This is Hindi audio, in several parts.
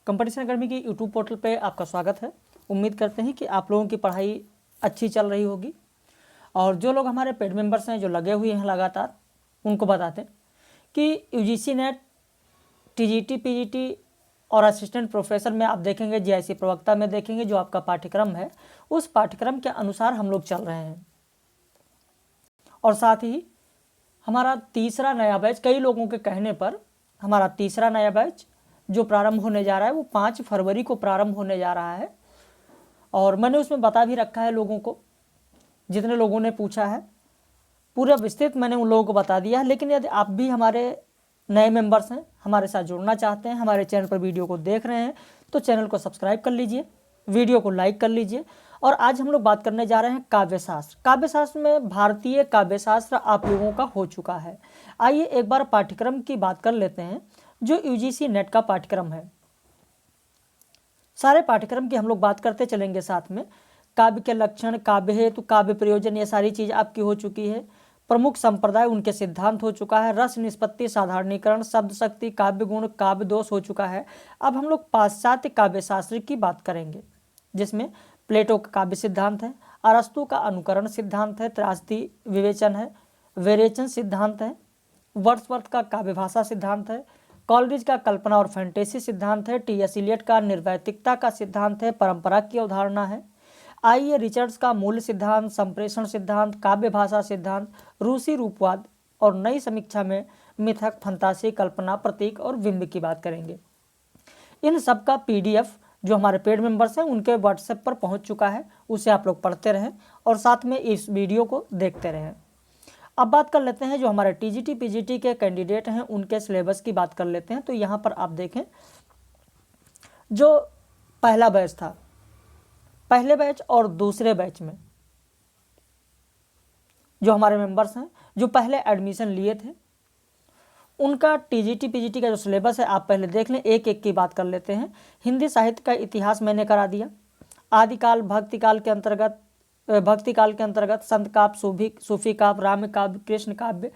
कंपटीशन एकेडमी की यूट्यूब पोर्टल पे आपका स्वागत है। उम्मीद करते हैं कि आप लोगों की पढ़ाई अच्छी चल रही होगी। और जो लोग हमारे पेड मेंबर्स हैं, जो लगे हुए हैं लगातार, उनको बताते हैं कि यूजीसी नेट, टीजीटी, पीजीटी और असिस्टेंट प्रोफेसर में आप देखेंगे, जीआईसी प्रवक्ता में देखेंगे, जो आपका पाठ्यक्रम है उस पाठ्यक्रम के अनुसार हम लोग चल रहे हैं। और साथ ही हमारा तीसरा नया बैच, कई लोगों के कहने पर हमारा तीसरा नया बैच जो प्रारंभ होने जा रहा है वो 5 फरवरी को प्रारंभ होने जा रहा है। और मैंने उसमें बता भी रखा है लोगों को, जितने लोगों ने पूछा है पूरा विस्तृत मैंने उन लोगों को बता दिया है। लेकिन यदि आप भी हमारे नए मेंबर्स हैं, हमारे साथ जुड़ना चाहते हैं, हमारे चैनल पर वीडियो को देख रहे हैं, तो चैनल को सब्सक्राइब कर लीजिए, वीडियो को लाइक कर लीजिए। और आज हम लोग बात करने जा रहे हैं काव्यशास्त्र। काव्यशास्त्र में भारतीय काव्यशास्त्र आप लोगों का हो चुका है। आइए एक बार पाठ्यक्रम की बात कर लेते हैं जो यूजीसी नेट का पाठ्यक्रम है। सारे पाठ्यक्रम की हम लोग बात करते चलेंगे साथ में। काव्य के लक्षण, काव्य हेतु, काव्य प्रयोजन, ये सारी चीज़ आपकी हो चुकी है। प्रमुख संप्रदाय, उनके सिद्धांत हो चुका है। रस निष्पत्ति, साधारणीकरण, शब्द शक्ति, काव्य गुण, काव्य दोष हो चुका है। अब हम लोग पाश्चात्य काव्यशास्त्र की बात करेंगे, जिसमें प्लेटो का काव्य सिद्धांत है, अरस्तु का अनुकरण सिद्धांत है, त्रासदी विवेचन है, विरेचन सिद्धांत है, वर्ड्सवर्थ का काव्य भाषा सिद्धांत है, कॉलरिज का कल्पना और फैंटेसी सिद्धांत है, टी.एस. इलियट का निर्वैतिकता का सिद्धांत है, परंपरा की अवधारणा है, आई.ए. रिचर्ड्स का मूल सिद्धांत, संप्रेषण सिद्धांत, काव्य भाषा सिद्धांत, रूसी रूपवाद और नई समीक्षा में मिथक, फंतासी, कल्पना, प्रतीक और बिंब की बात करेंगे। इन सब का पीडीएफ जो हमारे पेड मेंबर्स हैं उनके व्हाट्सएप पर पहुंच चुका है, उसे आप लोग पढ़ते रहें और साथ में इस वीडियो को देखते रहें। अब बात कर लेते हैं जो हमारे टीजीटी पीजीटी के कैंडिडेट हैं उनके सिलेबस की बात कर लेते हैं। तो यहाँ पर आप देखें, जो पहला बैच था, पहले बैच और दूसरे बैच में जो हमारे मेंबर्स हैं जो पहले एडमिशन लिए थे, उनका टीजीटी पीजीटी का जो सिलेबस है आप पहले देख लें। एक एक की बात कर लेते हैं। हिंदी साहित्य का इतिहास मैंने करा दिया। आदिकाल, भक्तिकाल के अंतर्गत संत काव्य, सूफी काव्य, राम काव्य, कृष्ण काव्य,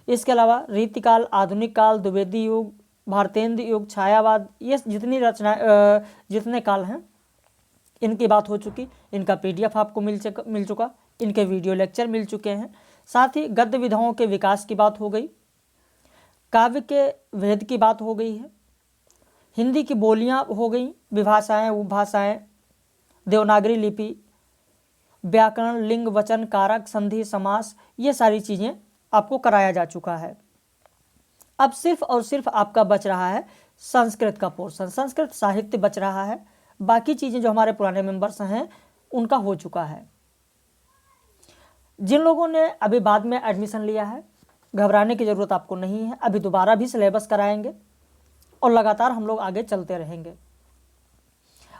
इसके अलावा रीतिकाल, आधुनिक काल, द्विवेदी युग, भारतेंद्र युग, छायावाद, ये जितनी रचनाएं, जितने काल हैं इनकी बात हो चुकी। इनका पीडीएफ आपको मिल चुका, इनके वीडियो लेक्चर मिल चुके हैं। साथ ही गद्य विधाओं के विकास की बात हो गई, काव्य के भेद की बात हो गई है, हिंदी की बोलियां हो गई, विभाषाएं, उपभाषाएं, देवनागरी लिपि, व्याकरण, लिंग, वचन, कारक, संधि, समास, ये सारी चीज़ें आपको कराया जा चुका है। अब सिर्फ और सिर्फ आपका बच रहा है संस्कृत का पोर्शन, संस्कृत साहित्य बच रहा है। बाकी चीज़ें जो हमारे पुराने मेंबर्स हैं उनका हो चुका है। जिन लोगों ने अभी बाद में एडमिशन लिया है, घबराने की ज़रूरत आपको नहीं है। अभी दोबारा भी सिलेबस कराएंगे और लगातार हम लोग आगे चलते रहेंगे।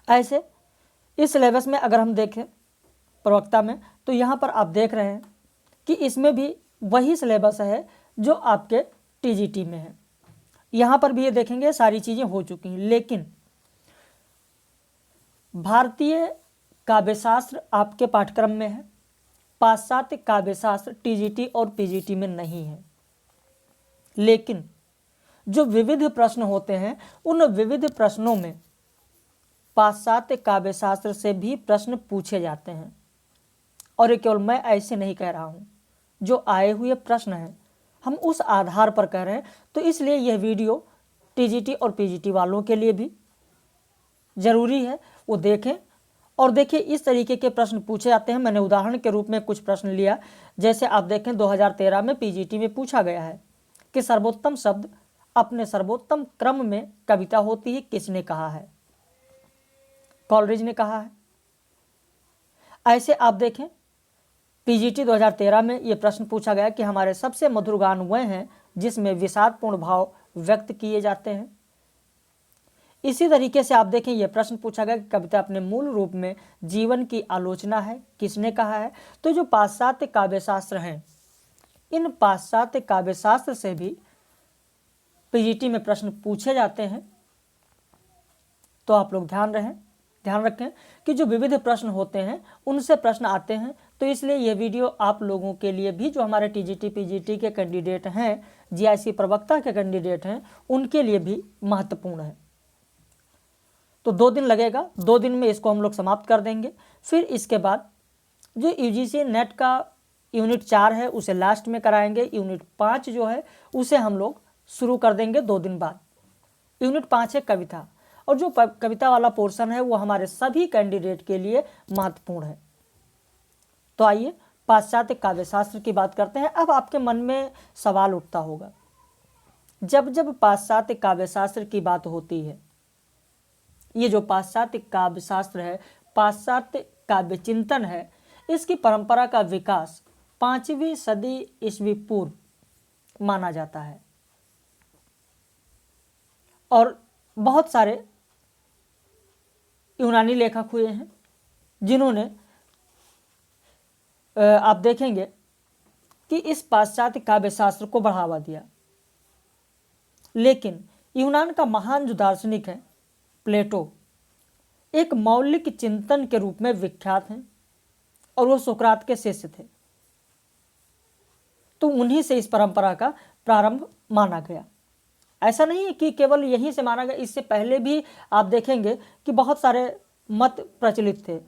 ऐसे इस सिलेबस में अगर हम देखें प्रवक्ता में, तो यहाँ पर आप देख रहे हैं कि इसमें भी वही सिलेबस है जो आपके टीजीटी में है। यहाँ पर भी ये देखेंगे सारी चीज़ें हो चुकी हैं, लेकिन भारतीय काव्यशास्त्र आपके पाठ्यक्रम में है, पाश्चात्य काव्यशास्त्र टीजीटी और पीजीटी में नहीं है। लेकिन जो विविध प्रश्न होते हैं उन विविध प्रश्नों में पाश्चात्य काव्यशास्त्र से भी प्रश्न पूछे जाते हैं। और ये केवल मैं ऐसे नहीं कह रहा हूँ, जो आए हुए प्रश्न हैं हम उस आधार पर कह रहे हैं। तो इसलिए यह वीडियो टीजीटी और पीजीटी वालों के लिए भी ज़रूरी है, वो देखें। और देखिए इस तरीके के प्रश्न पूछे जाते हैं। मैंने उदाहरण के रूप में कुछ प्रश्न लिया, जैसे आप देखें 2013 में पीजीटी में पूछा गया है कि सर्वोत्तम शब्द अपने सर्वोत्तम क्रम में कविता होती है, किसने कहा है? कॉलरिज ने कहा है। ऐसे आप देखें पीजीटी 2013 में ये प्रश्न पूछा गया कि हमारे सबसे मधुर गान वह हैं जिसमें विषादपूर्ण भाव व्यक्त किए जाते हैं। इसी तरीके से आप देखें ये प्रश्न पूछा गया कि कविता अपने मूल रूप में जीवन की आलोचना है, किसने कहा है? तो जो पाश्चात्य काव्यशास्त्र हैं, इन पाश्चात्य काव्यशास्त्र से भी पीजीटी में प्रश्न पूछे जाते हैं। तो आप लोग ध्यान रखें कि जो विविध प्रश्न होते हैं उनसे प्रश्न आते हैं। तो इसलिए यह वीडियो आप लोगों के लिए भी, जो हमारे टीजीटी पीजीटी के कैंडिडेट हैं, जीआईसी प्रवक्ता के कैंडिडेट हैं, उनके लिए भी महत्वपूर्ण है। तो 2 दिन लगेगा, 2 दिन में इसको हम लोग समाप्त कर देंगे। फिर इसके बाद जो यूजीसी नेट का यूनिट 4 है उसे लास्ट में कराएंगे, यूनिट 5 जो है उसे हम लोग शुरू कर देंगे 2 दिन बाद। यूनिट 5 है कविता, और जो कविता वाला पोर्शन है वो हमारे सभी कैंडिडेट के लिए महत्वपूर्ण है। तो आइए पाश्चात्य काव्यशास्त्र की बात करते हैं। अब आपके मन में सवाल उठता होगा, जब जब पाश्चात्य काव्यशास्त्र की बात होती है, ये जो पाश्चात्य काव्यशास्त्र है, पाश्चात्य काव्य चिंतन है, इसकी परंपरा का विकास 5वीं सदी ईस्वी पूर्व माना जाता है। और बहुत सारे यूनानी लेखक हुए हैं जिन्होंने आप देखेंगे कि इस पाश्चात्य काव्यशास्त्र को बढ़ावा दिया। लेकिन यूनान का महान जो दार्शनिक है प्लेटो, एक मौलिक चिंतन के रूप में विख्यात हैं और वो सुकरात के शिष्य थे, तो उन्हीं से इस परंपरा का प्रारंभ माना गया। ऐसा नहीं है कि केवल यहीं से माना गया, इससे पहले भी आप देखेंगे कि बहुत सारे मत प्रचलित थे,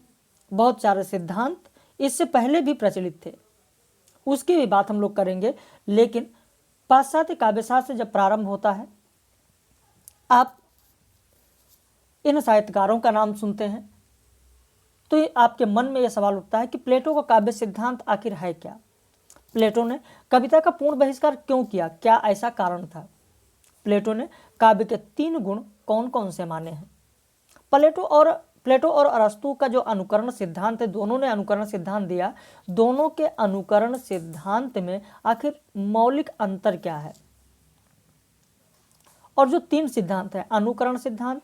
बहुत सारे सिद्धांत इससे पहले भी प्रचलित थे, उसकी भी बात हम लोग करेंगे। लेकिन पाश्चात्य काव्यशास्त्र जब प्रारंभ होता है, आप इन साहित्यकारों का नाम सुनते हैं तो आपके मन में यह सवाल उठता है कि प्लेटो का काव्य सिद्धांत आखिर है क्या? प्लेटो ने कविता का पूर्ण बहिष्कार क्यों किया? क्या ऐसा कारण था? प्लेटो ने काव्य के 3 गुण कौन कौन से माने हैं? प्लेटो और अरस्तु का जो अनुकरण सिद्धांत है, दोनों ने अनुकरण सिद्धांत दिया, दोनों के अनुकरण सिद्धांत में आखिर मौलिक अंतर क्या है? और जो 3 सिद्धांत है, अनुकरण सिद्धांत,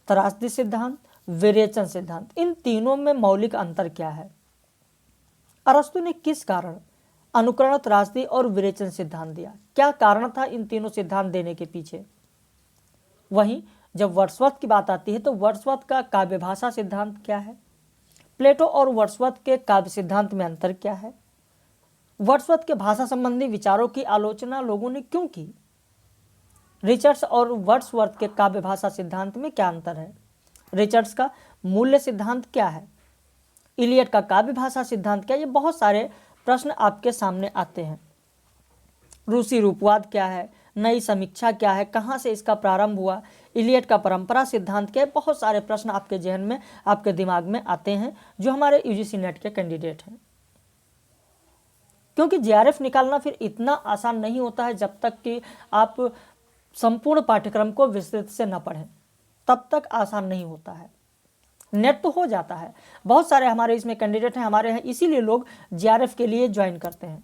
त्रासदी सिद्धांत, विरेचन सिद्धांत, इन तीनों में मौलिक अंतर क्या है? अरस्तु ने किस कारण अनुकरण, त्रासदी और विरेचन सिद्धांत दिया? क्या कारण था इन तीनों सिद्धांत देने के पीछे? वहीं जब वर्ड्सवर्थ की बात आती है तो वर्ड्सवर्थ का काव्य भाषा सिद्धांत क्या है? प्लेटो और वर्ड्सवर्थ के काव्य सिद्धांत में अंतर क्या है? वर्ड्सवर्थ के भाषा संबंधी विचारों की आलोचना लोगों ने क्यों की? रिचर्ड्स और वर्ड्सवर्थ के काव्य भाषा सिद्धांत में क्या अंतर है? रिचर्ड्स का मूल्य सिद्धांत क्या है? इलियट का काव्य भाषा सिद्धांत क्या? ये बहुत सारे प्रश्न आपके सामने आते हैं। रूसी रूपवाद क्या है? नई समीक्षा क्या है? कहाँ से इसका प्रारंभ हुआ? इलियट का परंपरा सिद्धांत क्या है? बहुत सारे प्रश्न आपके जहन में, आपके दिमाग में आते हैं जो हमारे यूजीसी नेट के कैंडिडेट हैं। क्योंकि जीआरएफ निकालना फिर इतना आसान नहीं होता है जब तक कि आप संपूर्ण पाठ्यक्रम को विस्तृत से न पढ़ें, तब तक आसान नहीं होता है। नेट तो हो जाता है, बहुत सारे हमारे इसमें कैंडिडेट हैं, हमारे हैं, इसीलिए लोग जीआरएफ के लिए ज्वाइन करते हैं।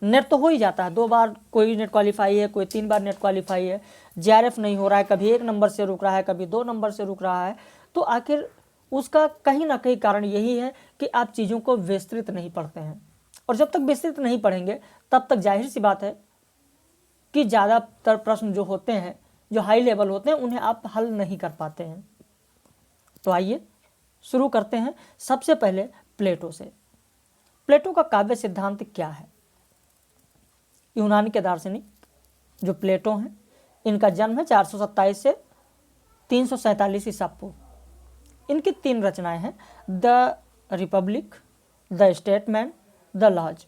नेट तो हो ही जाता है, 2 बार कोई नेट क्वालिफाई है, कोई 3 बार नेट क्वालिफाई है, जीआरएफ नहीं हो रहा है, कभी 1 नंबर से रुक रहा है, कभी 2 नंबर से रुक रहा है, तो आखिर उसका कहीं ना कहीं कारण यही है कि आप चीज़ों को विस्तृत नहीं पढ़ते हैं। और जब तक विस्तृत नहीं पढ़ेंगे तब तक जाहिर सी बात है कि ज़्यादातर प्रश्न जो होते हैं, जो हाई लेवल होते हैं, उन्हें आप हल नहीं कर पाते हैं। तो आइए शुरू करते हैं सबसे पहले प्लेटो से। प्लेटो का काव्य सिद्धांत क्या है? यूनान के दार्शनिक जो प्लेटो हैं, इनका जन्म है 427 से 347 ईसा पूर्व। इनकी 3 रचनाएं हैं, the republic, the statesman, the laws.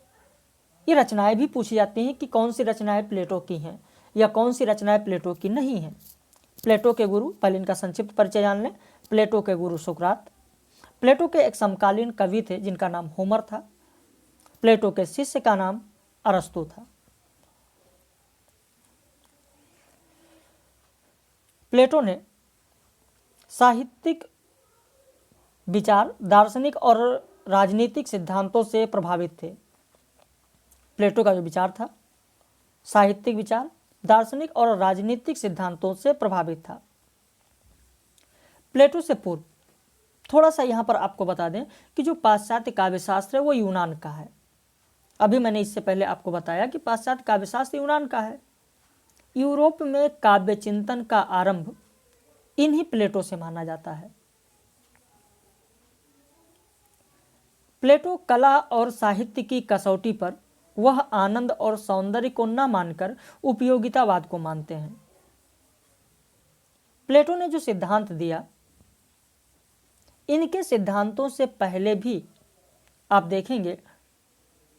ये रचनाएं भी पूछी जाती हैं कि कौन सी रचनाएं प्लेटो की हैं या कौन सी रचनाएं प्लेटो की नहीं हैं। प्लेटो के गुरु, पहले इनका संक्षिप्त परिचय जान लें। प्लेटो के गुरु सुकरात। प्लेटो के एक समकालीन कवि थे जिनका नाम होमर था। प्लेटो के शिष्य का नाम अरस्तु था। प्लेटो ने साहित्यिक विचार, दार्शनिक और राजनीतिक सिद्धांतों से प्रभावित थे। प्लेटो का जो विचार था, साहित्यिक विचार, दार्शनिक और राजनीतिक सिद्धांतों से प्रभावित था। प्लेटो से पूर्व थोड़ा सा यहाँ पर आपको बता दें कि जो पाश्चात्य काव्यशास्त्र है वो यूनान का है। अभी मैंने इससे पहले आपको बताया कि पाश्चात्य काव्यशास्त्र यूनान का है। यूरोप में काव्य चिंतन का आरंभ इन्हीं प्लेटो से माना जाता है। प्लेटो कला और साहित्य की कसौटी पर वह आनंद और सौंदर्य को न मानकर उपयोगितावाद को मानते हैं। प्लेटो ने जो सिद्धांत दिया इनके सिद्धांतों से पहले भी आप देखेंगे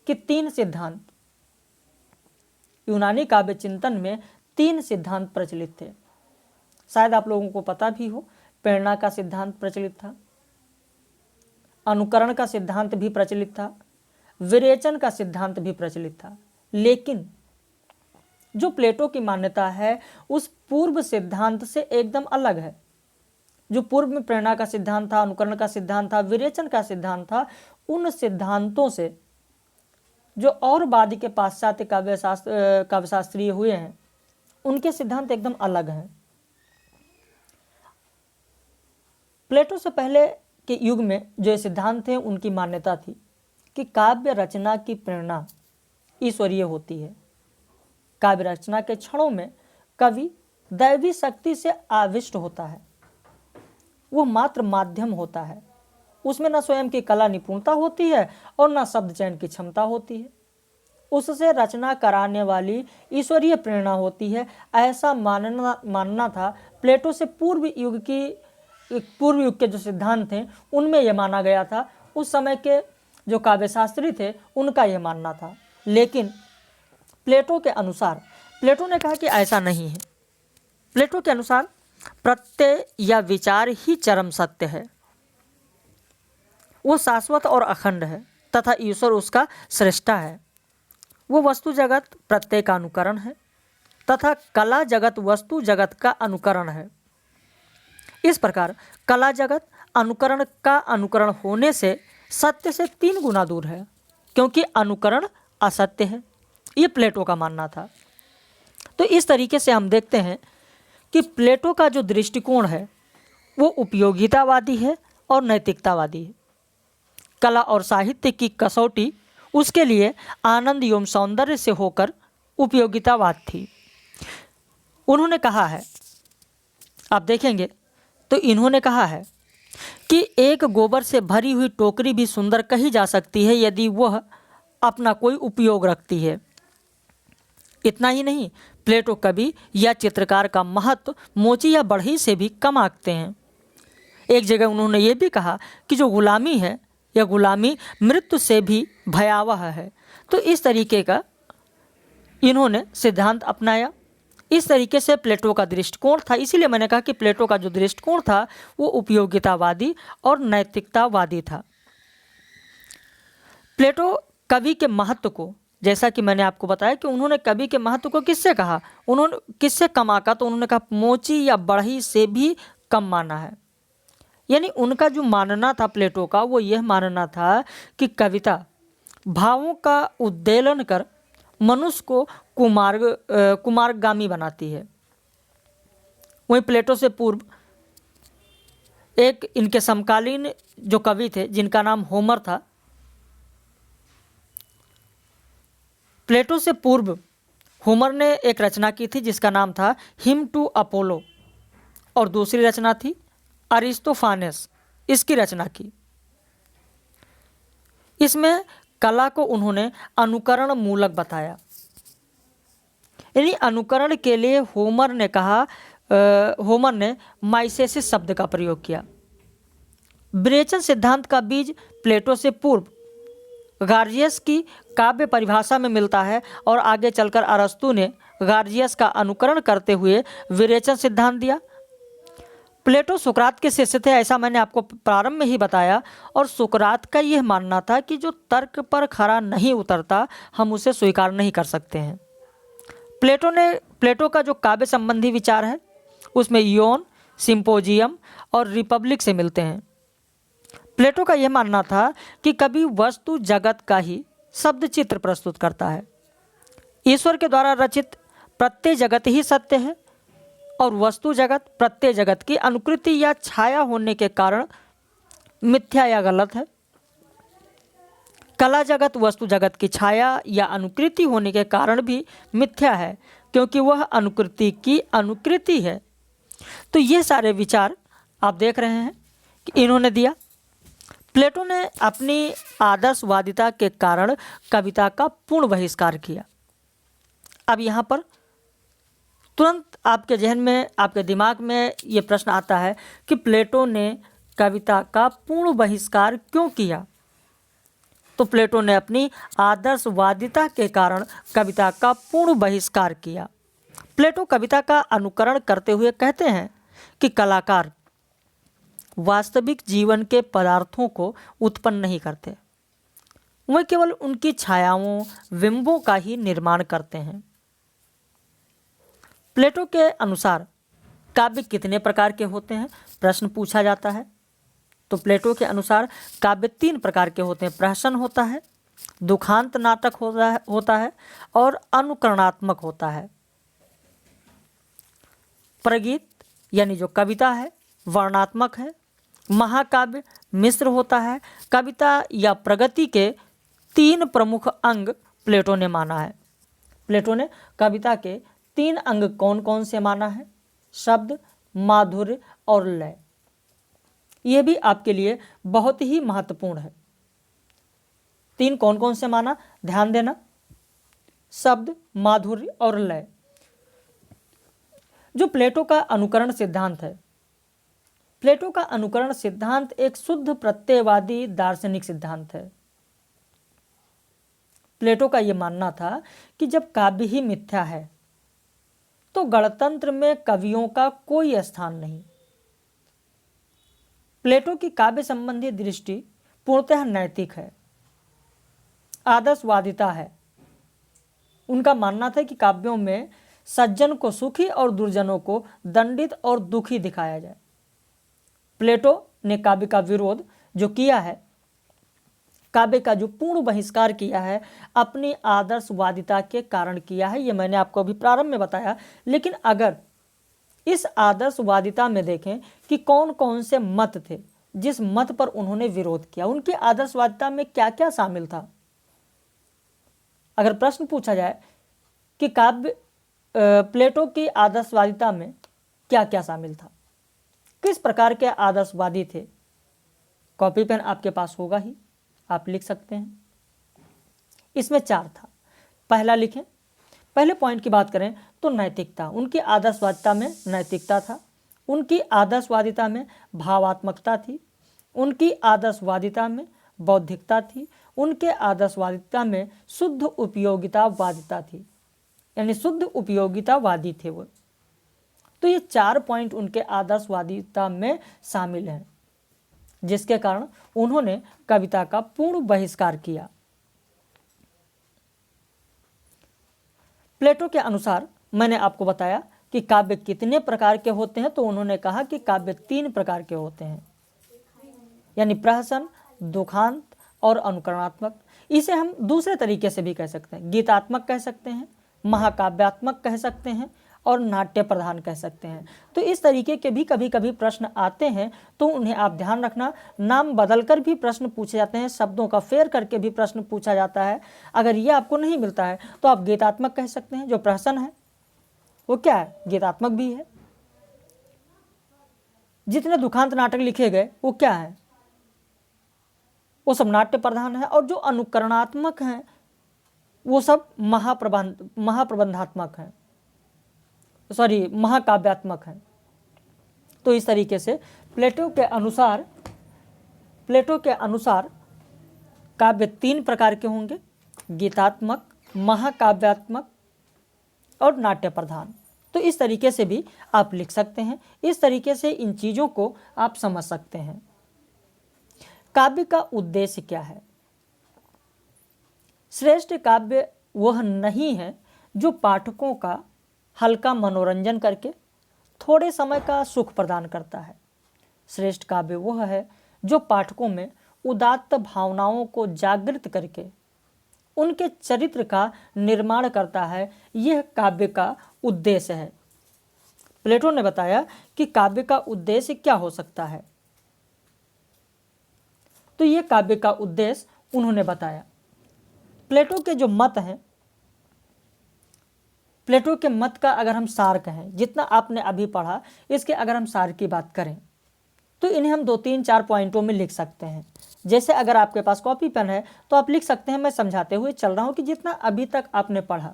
कि 3 सिद्धांत, यूनानी काव्य चिंतन में 3 सिद्धांत प्रचलित थे। शायद आप लोगों को पता भी हो, प्रेरणा का सिद्धांत प्रचलित था, अनुकरण का सिद्धांत भी प्रचलित था, विरेचन का सिद्धांत भी प्रचलित था। लेकिन जो प्लेटो की मान्यता है उस पूर्व सिद्धांत से एकदम अलग है। जो पूर्व में प्रेरणा का सिद्धांत था, अनुकरण का सिद्धांत था, विरेचन का सिद्धांत था, उन सिद्धांतों से जो और बाद के पाश्चात्य काव्यशास्त्रीय हुए हैं उनके सिद्धांत एकदम अलग हैं। प्लेटो से पहले के युग में जो सिद्धांत थे उनकी मान्यता थी कि काव्य रचना की प्रेरणा ईश्वरीय होती है। काव्य रचना के क्षणों में कवि दैवी शक्ति से आविष्ट होता है, वो मात्र माध्यम होता है। उसमें न स्वयं की कला निपुणता होती है और न शब्द चयन की क्षमता होती है। उससे रचना कराने वाली ईश्वरीय प्रेरणा होती है। ऐसा मानना था प्लेटो से पूर्व युग के जो सिद्धांत थे उनमें यह माना गया था। उस समय के जो काव्यशास्त्री थे उनका यह मानना था। लेकिन प्लेटो के अनुसार, प्लेटो ने कहा कि ऐसा नहीं है। प्लेटो के अनुसार प्रत्यय या विचार ही चरम सत्य है, वो शाश्वत और अखंड है तथा ईश्वर उसका सृष्टा है। वो वस्तु जगत प्रत्यय का अनुकरण है तथा कला जगत वस्तु जगत का अनुकरण है। इस प्रकार कला जगत अनुकरण का अनुकरण होने से सत्य से 3 गुना दूर है, क्योंकि अनुकरण असत्य है। ये प्लेटो का मानना था। तो इस तरीके से हम देखते हैं कि प्लेटो का जो दृष्टिकोण है वो उपयोगितावादी है और नैतिकतावादी है। कला और साहित्य की कसौटी उसके लिए आनंद एवं सौंदर्य से होकर उपयोगितावाद थी। उन्होंने कहा है, आप देखेंगे तो इन्होंने कहा है कि एक गोबर से भरी हुई टोकरी भी सुंदर कही जा सकती है यदि वह अपना कोई उपयोग रखती है। इतना ही नहीं, प्लेटो कवि या चित्रकार का महत्व मोची या बढ़ई से भी कम आंकते हैं। एक जगह उन्होंने ये भी कहा कि जो गुलामी है यह गुलामी मृत्यु से भी भयावह है। तो इस तरीके का इन्होंने सिद्धांत अपनाया। इस तरीके से प्लेटो का दृष्टिकोण था। इसीलिए मैंने कहा कि प्लेटो का जो दृष्टिकोण था वो उपयोगितावादी और नैतिकतावादी था। प्लेटो कवि के महत्व को, जैसा कि मैंने आपको बताया कि उन्होंने कवि के महत्व को किससे कहा, उन्होंने किससे कम आंका, तो उन्होंने कहा मोची या बढ़ई से भी कम माना है। यानी उनका जो मानना था प्लेटो का, वो यह मानना था कि कविता भावों का उद्वेलन कर मनुष्य को कुमार्गामी बनाती है। वहीं प्लेटो से पूर्व एक इनके समकालीन जो कवि थे जिनका नाम होमर था, प्लेटो से पूर्व होमर ने एक रचना की थी जिसका नाम था हिम टू अपोलो, और दूसरी रचना थी अरिस्टोफानेस, इसकी रचना की। इसमें कला को उन्होंने अनुकरण मूलक बताया। यानी अनुकरण के लिए होमर ने माइसेसिस शब्द का प्रयोग किया। विरेचन सिद्धांत का बीज प्लेटो से पूर्व गार्जियस की काव्य परिभाषा में मिलता है और आगे चलकर अरस्तु ने गार्जियस का अनुकरण करते हुए विरेचन सिद्धांत दिया। प्लेटो सुकरात के शिष्य थे, ऐसा मैंने आपको प्रारंभ में ही बताया, और सुकरात का यह मानना था कि जो तर्क पर खरा नहीं उतरता हम उसे स्वीकार नहीं कर सकते हैं। प्लेटो का जो काव्य संबंधी विचार है उसमें योन, सिंपोजियम और रिपब्लिक से मिलते हैं। प्लेटो का यह मानना था कि कवि वस्तु जगत का ही शब्द चित्र प्रस्तुत करता है। ईश्वर के द्वारा रचित प्रत्यय जगत ही सत्य है और वस्तु जगत प्रत्यय जगत की अनुकृति या छाया होने के कारण मिथ्या या गलत है। कला जगत वस्तु जगत की छाया या अनुकृति होने के कारण भी मिथ्या है, क्योंकि वह अनुकृति की अनुकृति है। तो ये सारे विचार आप देख रहे हैं कि इन्होंने दिया। प्लेटो ने अपनी आदर्शवादिता के कारण कविता का पूर्ण बहिष्कार किया। अब यहाँ पर तुरंत आपके जहन में, आपके दिमाग में ये प्रश्न आता है कि प्लेटो ने कविता का पूर्ण बहिष्कार क्यों किया? तो प्लेटो ने अपनी आदर्शवादिता के कारण कविता का पूर्ण बहिष्कार किया। प्लेटो कविता का अनुकरण करते हुए कहते हैं कि कलाकार वास्तविक जीवन के पदार्थों को उत्पन्न नहीं करते, वह केवल उनकी छायाओं, बिंबों का ही निर्माण करते हैं। प्लेटो के अनुसार काव्य कितने प्रकार के होते हैं, प्रश्न पूछा जाता है। तो प्लेटो के अनुसार काव्य 3 प्रकार के होते हैं। प्रहसन होता है, दुखांत नाटक होता है और अनुकरणात्मक होता है। प्रगीत यानी जो कविता है वर्णात्मक है। महाकाव्य मिश्र होता है। कविता या प्रगति के 3 प्रमुख अंग प्लेटो ने माना है। प्लेटो ने कविता के 3 अंग कौन कौन से माना है? शब्द, माधुर्य और लय। यह भी आपके लिए बहुत ही महत्वपूर्ण है। 3 कौन कौन से माना, ध्यान देना, शब्द, माधुर्य और लय। जो प्लेटो का अनुकरण सिद्धांत है, प्लेटो का अनुकरण सिद्धांत एक शुद्ध प्रत्ययवादी दार्शनिक सिद्धांत है। प्लेटो का यह मानना था कि जब काव्य ही मिथ्या है तो गणतंत्र में कवियों का कोई स्थान नहीं। प्लेटो की काव्य संबंधी दृष्टि पूर्णतः नैतिक है, आदर्शवादिता है। उनका मानना था कि काव्यों में सज्जन को सुखी और दुर्जनों को दंडित और दुखी दिखाया जाए। प्लेटो ने काव्य का विरोध जो किया है, काव्य का जो पूर्ण बहिष्कार किया है, अपनी आदर्शवादिता के कारण किया है। ये मैंने आपको अभी प्रारंभ में बताया। लेकिन अगर इस आदर्शवादिता में देखें कि कौन कौन से मत थे जिस मत पर उन्होंने विरोध किया, उनकी आदर्शवादिता में क्या क्या शामिल था। अगर प्रश्न पूछा जाए कि काव्य प्लेटो की आदर्शवादिता में क्या क्या शामिल था, किस प्रकार के आदर्शवादी थे, कॉपी पेन आपके पास होगा ही, आप लिख सकते हैं। इसमें 4 था। पहला लिखें। पहले पॉइंट की बात करें तो नैतिकता। उनकी आदर्शवादिता में नैतिकता था। उनकी आदर्शवादिता में भावात्मकता थी। उनकी आदर्शवादिता में बौद्धिकता थी। उनके आदर्शवादिता में शुद्ध उपयोगितावादिता थी, यानी शुद्ध उपयोगितावादी थे वो। तो ये 4 पॉइंट उनके आदर्शवादिता में शामिल हैं, जिसके कारण उन्होंने कविता का पूर्ण बहिष्कार किया। प्लेटो के अनुसार मैंने आपको बताया कि काव्य कितने प्रकार के होते हैं, तो उन्होंने कहा कि काव्य 3 प्रकार के होते हैं, यानी प्रहसन, दुखांत और अनुकरणात्मक। इसे हम दूसरे तरीके से भी कह सकते हैं, गीतात्मक कह सकते हैं, महाकाव्यात्मक कह सकते हैं और नाट्य प्रधान कह सकते हैं। तो इस तरीके के भी कभी कभी प्रश्न आते हैं, तो उन्हें आप ध्यान रखना। नाम बदलकर भी प्रश्न पूछे जाते हैं, शब्दों का फेर करके भी प्रश्न पूछा जाता है। अगर ये आपको नहीं मिलता है तो आप गीतात्मक कह सकते हैं। जो प्रहसन है वो क्या है, गीतात्मक भी है। जितने दुखांत नाटक लिखे गए वो क्या है, वो सब नाट्य प्रधान है। और जो अनुकरणात्मक हैं वो सब महाप्रबंधात्मक हैं, महाकाव्यात्मक हैं। तो इस तरीके से प्लेटो के अनुसार काव्य 3 प्रकार के होंगे, गीतात्मक, महाकाव्यात्मक और नाट्य प्रधान। तो इस तरीके से भी आप लिख सकते हैं। इस तरीके से इन चीज़ों को आप समझ सकते हैं। काव्य का उद्देश्य क्या है? श्रेष्ठ काव्य वह नहीं है जो पाठकों का हल्का मनोरंजन करके थोड़े समय का सुख प्रदान करता है। श्रेष्ठ काव्य वह है जो पाठकों में उदात्त भावनाओं को जागृत करके उनके चरित्र का निर्माण करता है। यह काव्य का उद्देश्य है। प्लेटो ने बताया कि काव्य का उद्देश्य क्या हो सकता है, तो यह काव्य का उद्देश्य उन्होंने बताया। प्लेटो के जो मत हैं, प्लेटो के मत का अगर हम सार कहें, जितना आपने अभी पढ़ा इसके अगर हम सार की बात करें तो इन्हें हम 2-3-4 पॉइंटों में लिख सकते हैं। जैसे अगर आपके पास कॉपी पेन है तो आप लिख सकते हैं। मैं समझाते हुए चल रहा हूं कि जितना अभी तक आपने पढ़ा,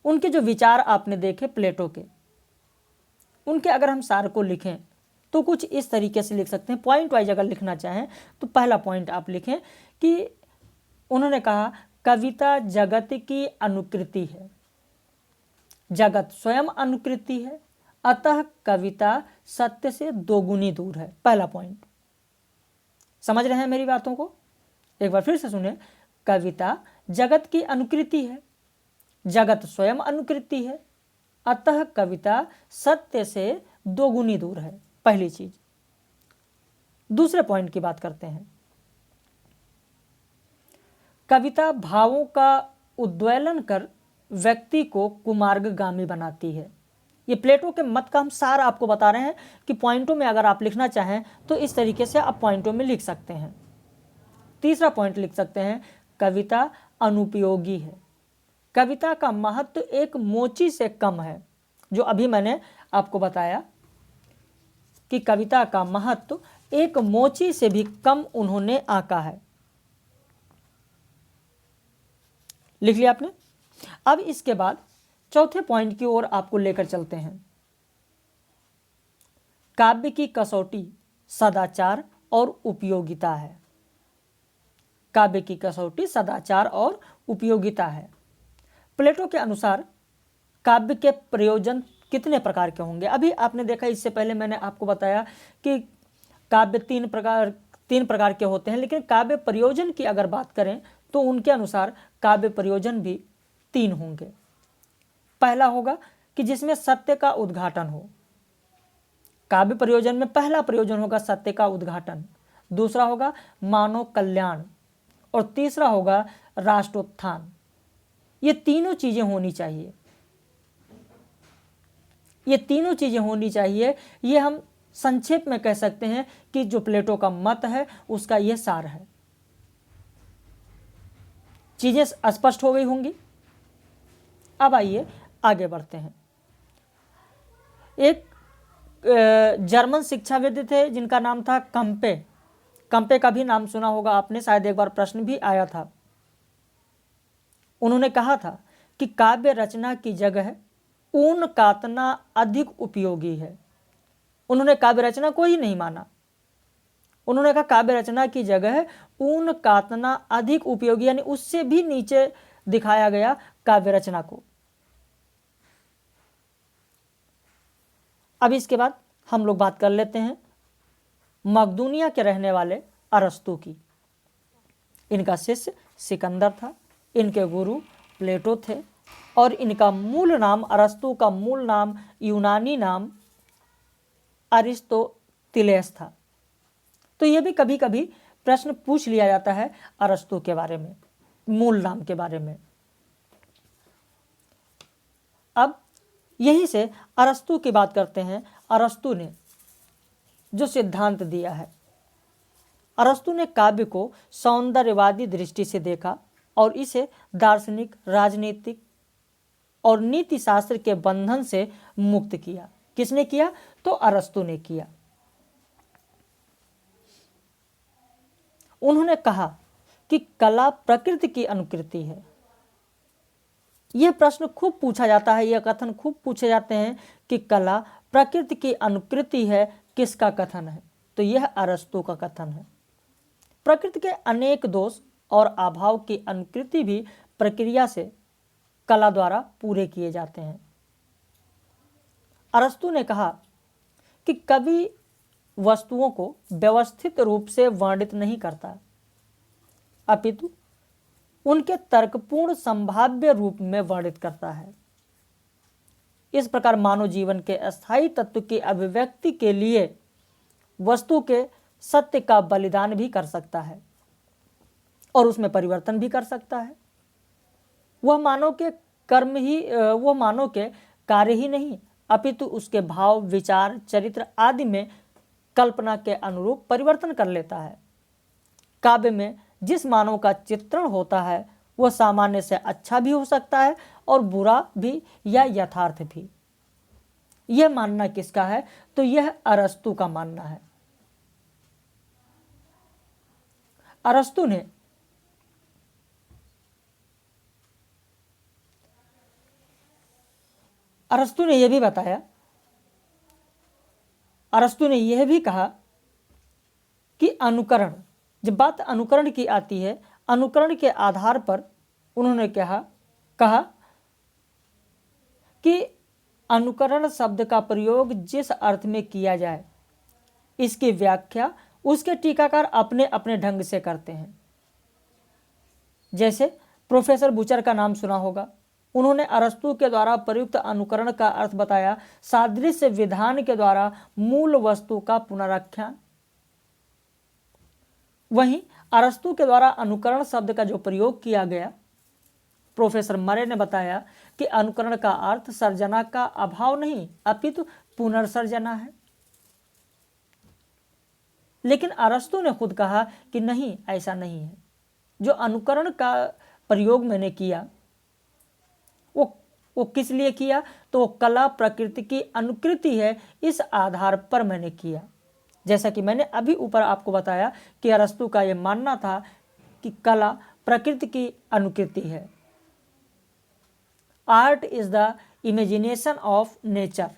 उनके जो विचार आपने देखे प्लेटो के, उनके अगर हम सार को लिखें तो कुछ इस तरीके से लिख सकते हैं। पॉइंट वाइज अगर लिखना चाहें तो पहला पॉइंट आप लिखें कि उन्होंने कहा कविता जगत की अनुकृति है, जगत स्वयं अनुकृति है, अतः कविता सत्य से दोगुनी दूर है। पहला पॉइंट समझ रहे हैं मेरी बातों को? एक बार फिर से सुने, कविता जगत की अनुकृति है, जगत स्वयं अनुकृति है, अतः कविता सत्य से दोगुनी दूर है। पहली चीज। दूसरे पॉइंट की बात करते हैं। कविता भावों का उद्वेलन कर व्यक्ति को कुमार्गगामी बनाती है। ये प्लेटो के मत का हम सार आपको बता रहे हैं कि पॉइंटों में अगर आप लिखना चाहें तो इस तरीके से आप पॉइंटों में लिख सकते हैं। तीसरा पॉइंट लिख सकते हैं, कविता अनुपयोगी है, कविता का महत्व एक मोची से कम है। जो अभी मैंने आपको बताया कि कविता का महत्व एक मोची से भी कम उन्होंने आंका है। लिख लिया आपने? अब इसके बाद चौथे पॉइंट की ओर आपको लेकर चलते हैं। काव्य की कसौटी सदाचार और उपयोगिता है। काव्य की कसौटी सदाचार और उपयोगिता है। प्लेटो के अनुसार काव्य के प्रयोजन कितने प्रकार के होंगे? अभी आपने देखा, इससे पहले मैंने आपको बताया कि काव्य तीन प्रकार के होते हैं, लेकिन काव्य प्रयोजन की अगर बात करें तो उनके अनुसार काव्य प्रयोजन भी 3 होंगे। पहला होगा कि जिसमें सत्य का उद्घाटन हो। काव्य प्रयोजन में पहला प्रयोजन होगा सत्य का उद्घाटन, दूसरा होगा मानव कल्याण और तीसरा होगा राष्ट्रोत्थान। ये तीनों चीजें होनी चाहिए। ये तीनों चीजें होनी चाहिए। ये हम संक्षेप में कह सकते हैं कि जो प्लेटो का मत है उसका यह सार है। चीजें स्पष्ट हो गई होंगी। अब आइए आगे बढ़ते हैं। एक जर्मन शिक्षाविद थे जिनका नाम था कंपे। कंपे का भी नाम सुना होगा आपने, शायद एक बार प्रश्न भी आया था। उन्होंने कहा था कि काव्य रचना की जगह ऊन कातना अधिक उपयोगी है। उन्होंने काव्य रचना को ही नहीं माना। उन्होंने कहा काव्य रचना की जगह ऊन कातना अधिक उपयोगी, यानी उससे भी नीचे दिखाया गया काव्य रचना को। अब इसके बाद हम लोग बात कर लेते हैं मकदूनिया के रहने वाले अरस्तु की। इनका शिष्य सिकंदर था, इनके गुरु प्लेटो थे और इनका मूल नाम, अरस्तु का मूल नाम, यूनानी नाम अरिस्टोतिलेस था। तो ये भी कभी कभी प्रश्न पूछ लिया जाता है अरस्तु के बारे में, मूल नाम के बारे में। अब यहीं से अरस्तु की बात करते हैं। अरस्तु ने जो सिद्धांत दिया है, अरस्तु ने काव्य को सौंदर्यवादी दृष्टि से देखा और इसे दार्शनिक, राजनीतिक और नीति शास्त्र के बंधन से मुक्त किया। किसने किया? तो अरस्तु ने किया। उन्होंने कहा कि कला प्रकृति की अनुकृति है। यह प्रश्न खूब पूछा जाता है, यह कथन खूब पूछे जाते हैं कि कला प्रकृति की अनुकृति है। किसका कथन है? तो यह अरस्तु का कथन है। प्रकृति के अनेक दोष और अभाव की अनुकृति भी प्रक्रिया से कला द्वारा पूरे किए जाते हैं। अरस्तु ने कहा कि कवि वस्तुओं को व्यवस्थित रूप से वर्णित नहीं करता, अपितु उनके तर्कपूर्ण संभाव्य रूप में वर्णित करता है। इस प्रकार मानव जीवन के अस्थायी तत्व की अभिव्यक्ति के लिए वस्तु के सत्य का बलिदान भी कर सकता है और उसमें परिवर्तन भी कर सकता है। वह मानव के कार्य ही नहीं, अपितु उसके भाव, विचार, चरित्र आदि में कल्पना के अनुरूप परिवर्तन कर लेता है। काव्य में जिस मानव का चित्रण होता है वह सामान्य से अच्छा भी हो सकता है और बुरा भी या यथार्थ भी। यह मानना किसका है? तो यह अरस्तु का मानना है। अरस्तु ने यह भी बताया अरस्तु ने यह भी कहा कि अनुकरण, जब बात अनुकरण की आती है, अनुकरण के आधार पर उन्होंने कहा कि अनुकरण शब्द का प्रयोग जिस अर्थ में किया जाए, इसकी व्याख्या उसके टीकाकार अपने अपने ढंग से करते हैं। जैसे प्रोफेसर बुचर का नाम सुना होगा, उन्होंने अरस्तु के द्वारा प्रयुक्त अनुकरण का अर्थ बताया सादृश्य विधान के द्वारा मूल वस्तु का पुनराख्यान। वहीं अरस्तु के द्वारा अनुकरण शब्द का जो प्रयोग किया गया, प्रोफेसर मरे ने बताया कि अनुकरण का अर्थ सर्जना का अभाव नहीं अपितु पुनर्सर्जना है। लेकिन अरस्तु ने खुद कहा कि नहीं, ऐसा नहीं है। जो अनुकरण का प्रयोग मैंने किया वो किस लिए किया, तो वो कला प्रकृति की अनुकृति है, इस आधार पर मैंने किया। जैसा कि मैंने अभी ऊपर आपको बताया कि अरस्तु का यह मानना था कि कला प्रकृति की अनुकृति है। Art is the imagination of nature.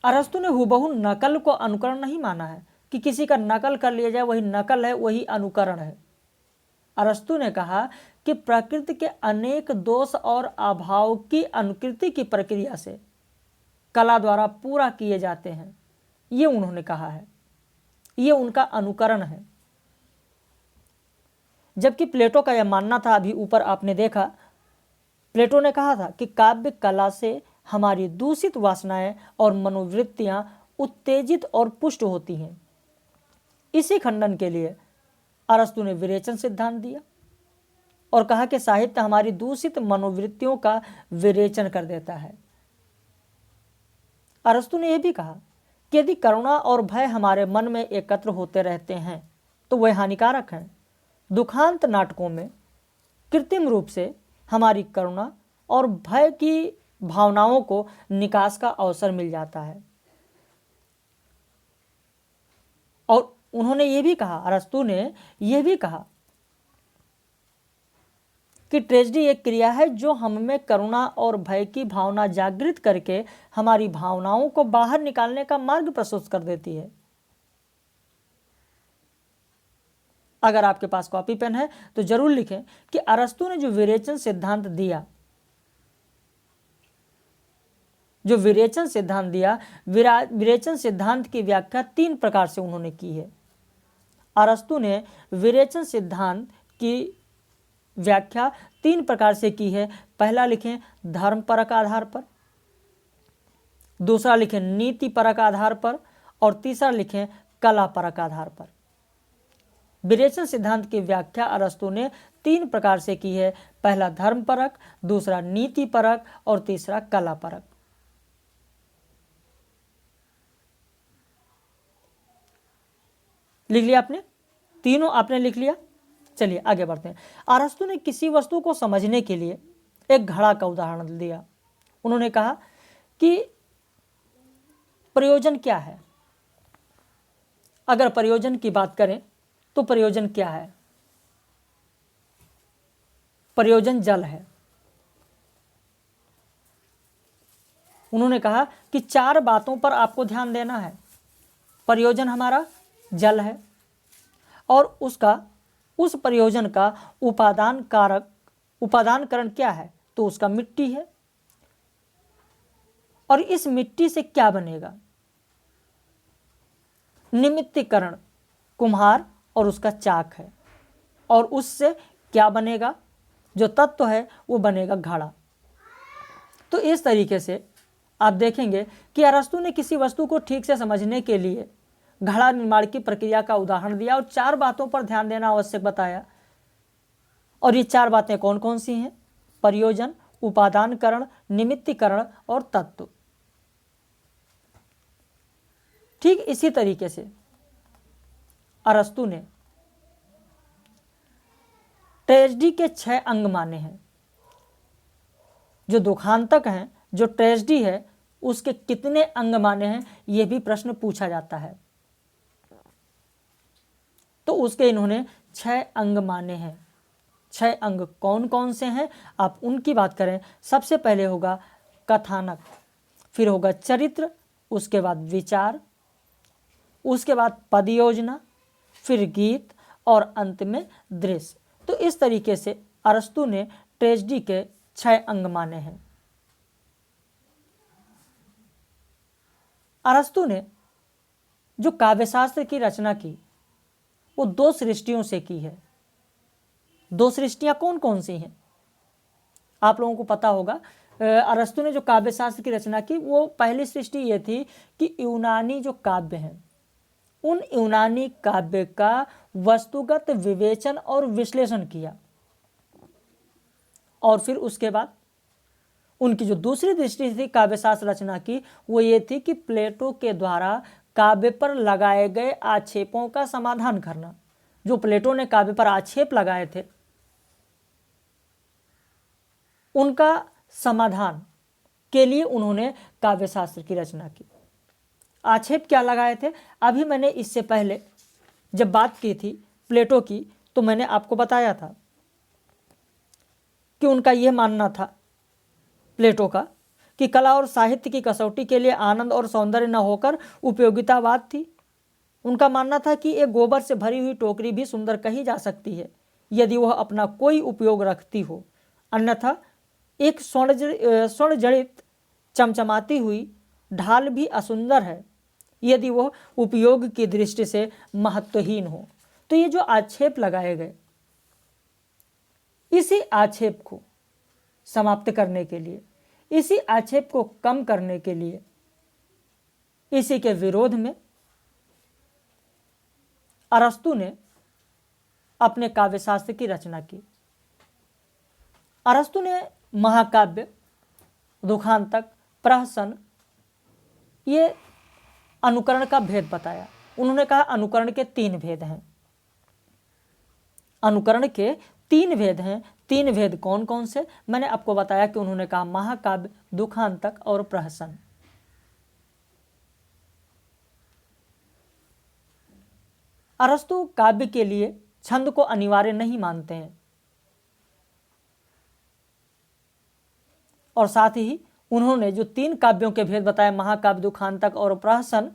अरस्तु ने हुबहू नकल को अनुकरण नहीं माना है कि किसी का नकल कर लिया जाए वही नकल है, वही अनुकरण है। अरस्तु ने कहा कि प्रकृति के अनेक दोष और अभाव की अनुकृति की प्रक्रिया से कला द्वारा पूरा किए जाते हैं, ये उन्होंने कहा है, ये उनका अनुकरण है। जबकि प्लेटो का यह मानना था, अभी ऊपर आपने देखा, प्लेटो ने कहा था कि काव्य कला से हमारी दूषित वासनाएं और मनोवृत्तियां उत्तेजित और पुष्ट होती हैं। इसी खंडन के लिए अरस्तु ने विरेचन सिद्धांत दिया और कहा कि साहित्य हमारी दूषित मनोवृत्तियों का विरेचन कर देता है। अरस्तु ने यह भी कहा कि यदि करुणा और भय हमारे मन में एकत्र होते रहते हैं तो वह हानिकारक हैं। दुखांत नाटकों में कृत्रिम रूप से हमारी करुणा और भय की भावनाओं को निकास का अवसर मिल जाता है। और उन्होंने ये भी कहा, अरस्तु ने यह भी कहा कि ट्रेजेडी एक क्रिया है जो हम में करुणा और भय की भावना जागृत करके हमारी भावनाओं को बाहर निकालने का मार्ग प्रशस्त कर देती है। अगर आपके पास कॉपी पेन है तो जरूर लिखें कि अरस्तु ने जो विरेचन सिद्धांत दिया, विरेचन सिद्धांत की व्याख्या 3 प्रकार से उन्होंने की है। अरस्तु ने विरेचन सिद्धांत की व्याख्या 3 प्रकार से की है। पहला लिखें धर्म परक आधार पर, दूसरा लिखें नीति परक आधार पर और तीसरा लिखें कला परक आधार पर। विरेचन सिद्धांत की व्याख्या अरस्तु ने 3 प्रकार से की है। पहला धर्म परक, दूसरा नीति परक और तीसरा कला परक। लिख लिया आपने? तीनों आपने लिख लिया? चलिए आगे बढ़ते हैं। अरस्तु ने किसी वस्तु को समझने के लिए एक घड़ा का उदाहरण दिया। उन्होंने कहा कि प्रयोजन क्या है। अगर प्रयोजन की बात करें तो प्रयोजन क्या है? प्रयोजन जल है। उन्होंने कहा कि 4 बातों पर आपको ध्यान देना है। प्रयोजन हमारा जल है और उस प्रयोजन का उपादानकरण क्या है? तो उसका मिट्टी है। और इस मिट्टी से क्या बनेगा? निमित्तीकरण कुम्हार और उसका चाक है। और उससे क्या बनेगा? जो तत्व है वो बनेगा घड़ा। तो इस तरीके से आप देखेंगे कि अरस्तु ने किसी वस्तु को ठीक से समझने के लिए घड़ा निर्माण की प्रक्रिया का उदाहरण दिया और 4 बातों पर ध्यान देना आवश्यक बताया। और ये 4 बातें कौन कौन सी हैं? प्रयोजन, उपादानकरण, निमित्तीकरण और तत्व। ठीक इसी तरीके से अरस्तु ने ट्रेजेडी के 6 अंग माने हैं। जो दुखांतक हैं, जो ट्रेजेडी है, उसके कितने अंग माने हैं, यह भी प्रश्न पूछा जाता है। तो उसके इन्होंने 6 अंग माने हैं। 6 अंग कौन कौन से हैं? आप उनकी बात करें। सबसे पहले होगा कथानक, फिर होगा चरित्र, उसके बाद विचार, उसके बाद पद योजना, फिर गीत और अंत में दृश्य। तो इस तरीके से अरस्तु ने ट्रेजेडी के 6 अंग माने हैं। अरस्तु ने जो काव्यशास्त्र की रचना की वो 2 सृष्टियों से की है। 2 सृष्टियां कौन कौन सी हैं? आप लोगों को पता होगा, अरस्तु ने जो काव्यशास्त्र की रचना की वो पहली सृष्टि ये थी कि यूनानी जो काव्य हैं उन यूनानी काव्य का वस्तुगत विवेचन और विश्लेषण किया, और फिर उसके बाद उनकी जो दूसरी दृष्टि थी काव्यशास्त्र रचना की वो ये थी कि प्लेटो के द्वारा काव्य पर लगाए गए आक्षेपों का समाधान करना। जो प्लेटो ने काव्य पर आक्षेप लगाए थे उनका समाधान के लिए उन्होंने काव्यशास्त्र की रचना की। आक्षेप क्या लगाए थे? अभी मैंने इससे पहले जब बात की थी प्लेटो की तो मैंने आपको बताया था कि उनका यह मानना था प्लेटो का कि कला और साहित्य की कसौटी के लिए आनंद और सौंदर्य न होकर उपयोगितावाद थी। उनका मानना था कि एक गोबर से भरी हुई टोकरी भी सुंदर कही जा सकती है यदि वह अपना कोई उपयोग रखती हो, अन्यथा एक स्वर्ण जड़ित चमचमाती हुई ढाल भी असुंदर है यदि वह उपयोग की दृष्टि से महत्वहीन हो। तो ये जो आक्षेप लगाए गए, इसी आक्षेप को समाप्त करने के लिए, इसी आक्षेप को कम करने के लिए, इसी के विरोध में अरस्तु ने अपने काव्यशास्त्र की रचना की। अरस्तु ने महाकाव्य, दुखांतक, प्रहसन, ये अनुकरण का भेद बताया। उन्होंने कहा अनुकरण के 3 भेद हैं। अनुकरण के 3 भेद हैं। 3 भेद कौन कौन से? मैंने आपको बताया कि उन्होंने कहा महाकाव्य, दुखांतक और प्रहसन। अरस्तु काव्य के लिए छंद को अनिवार्य नहीं मानते हैं, और साथ ही उन्होंने जो 3 काव्यों के भेद बताए, महाकाव्य, दुखांतक और प्रहसन,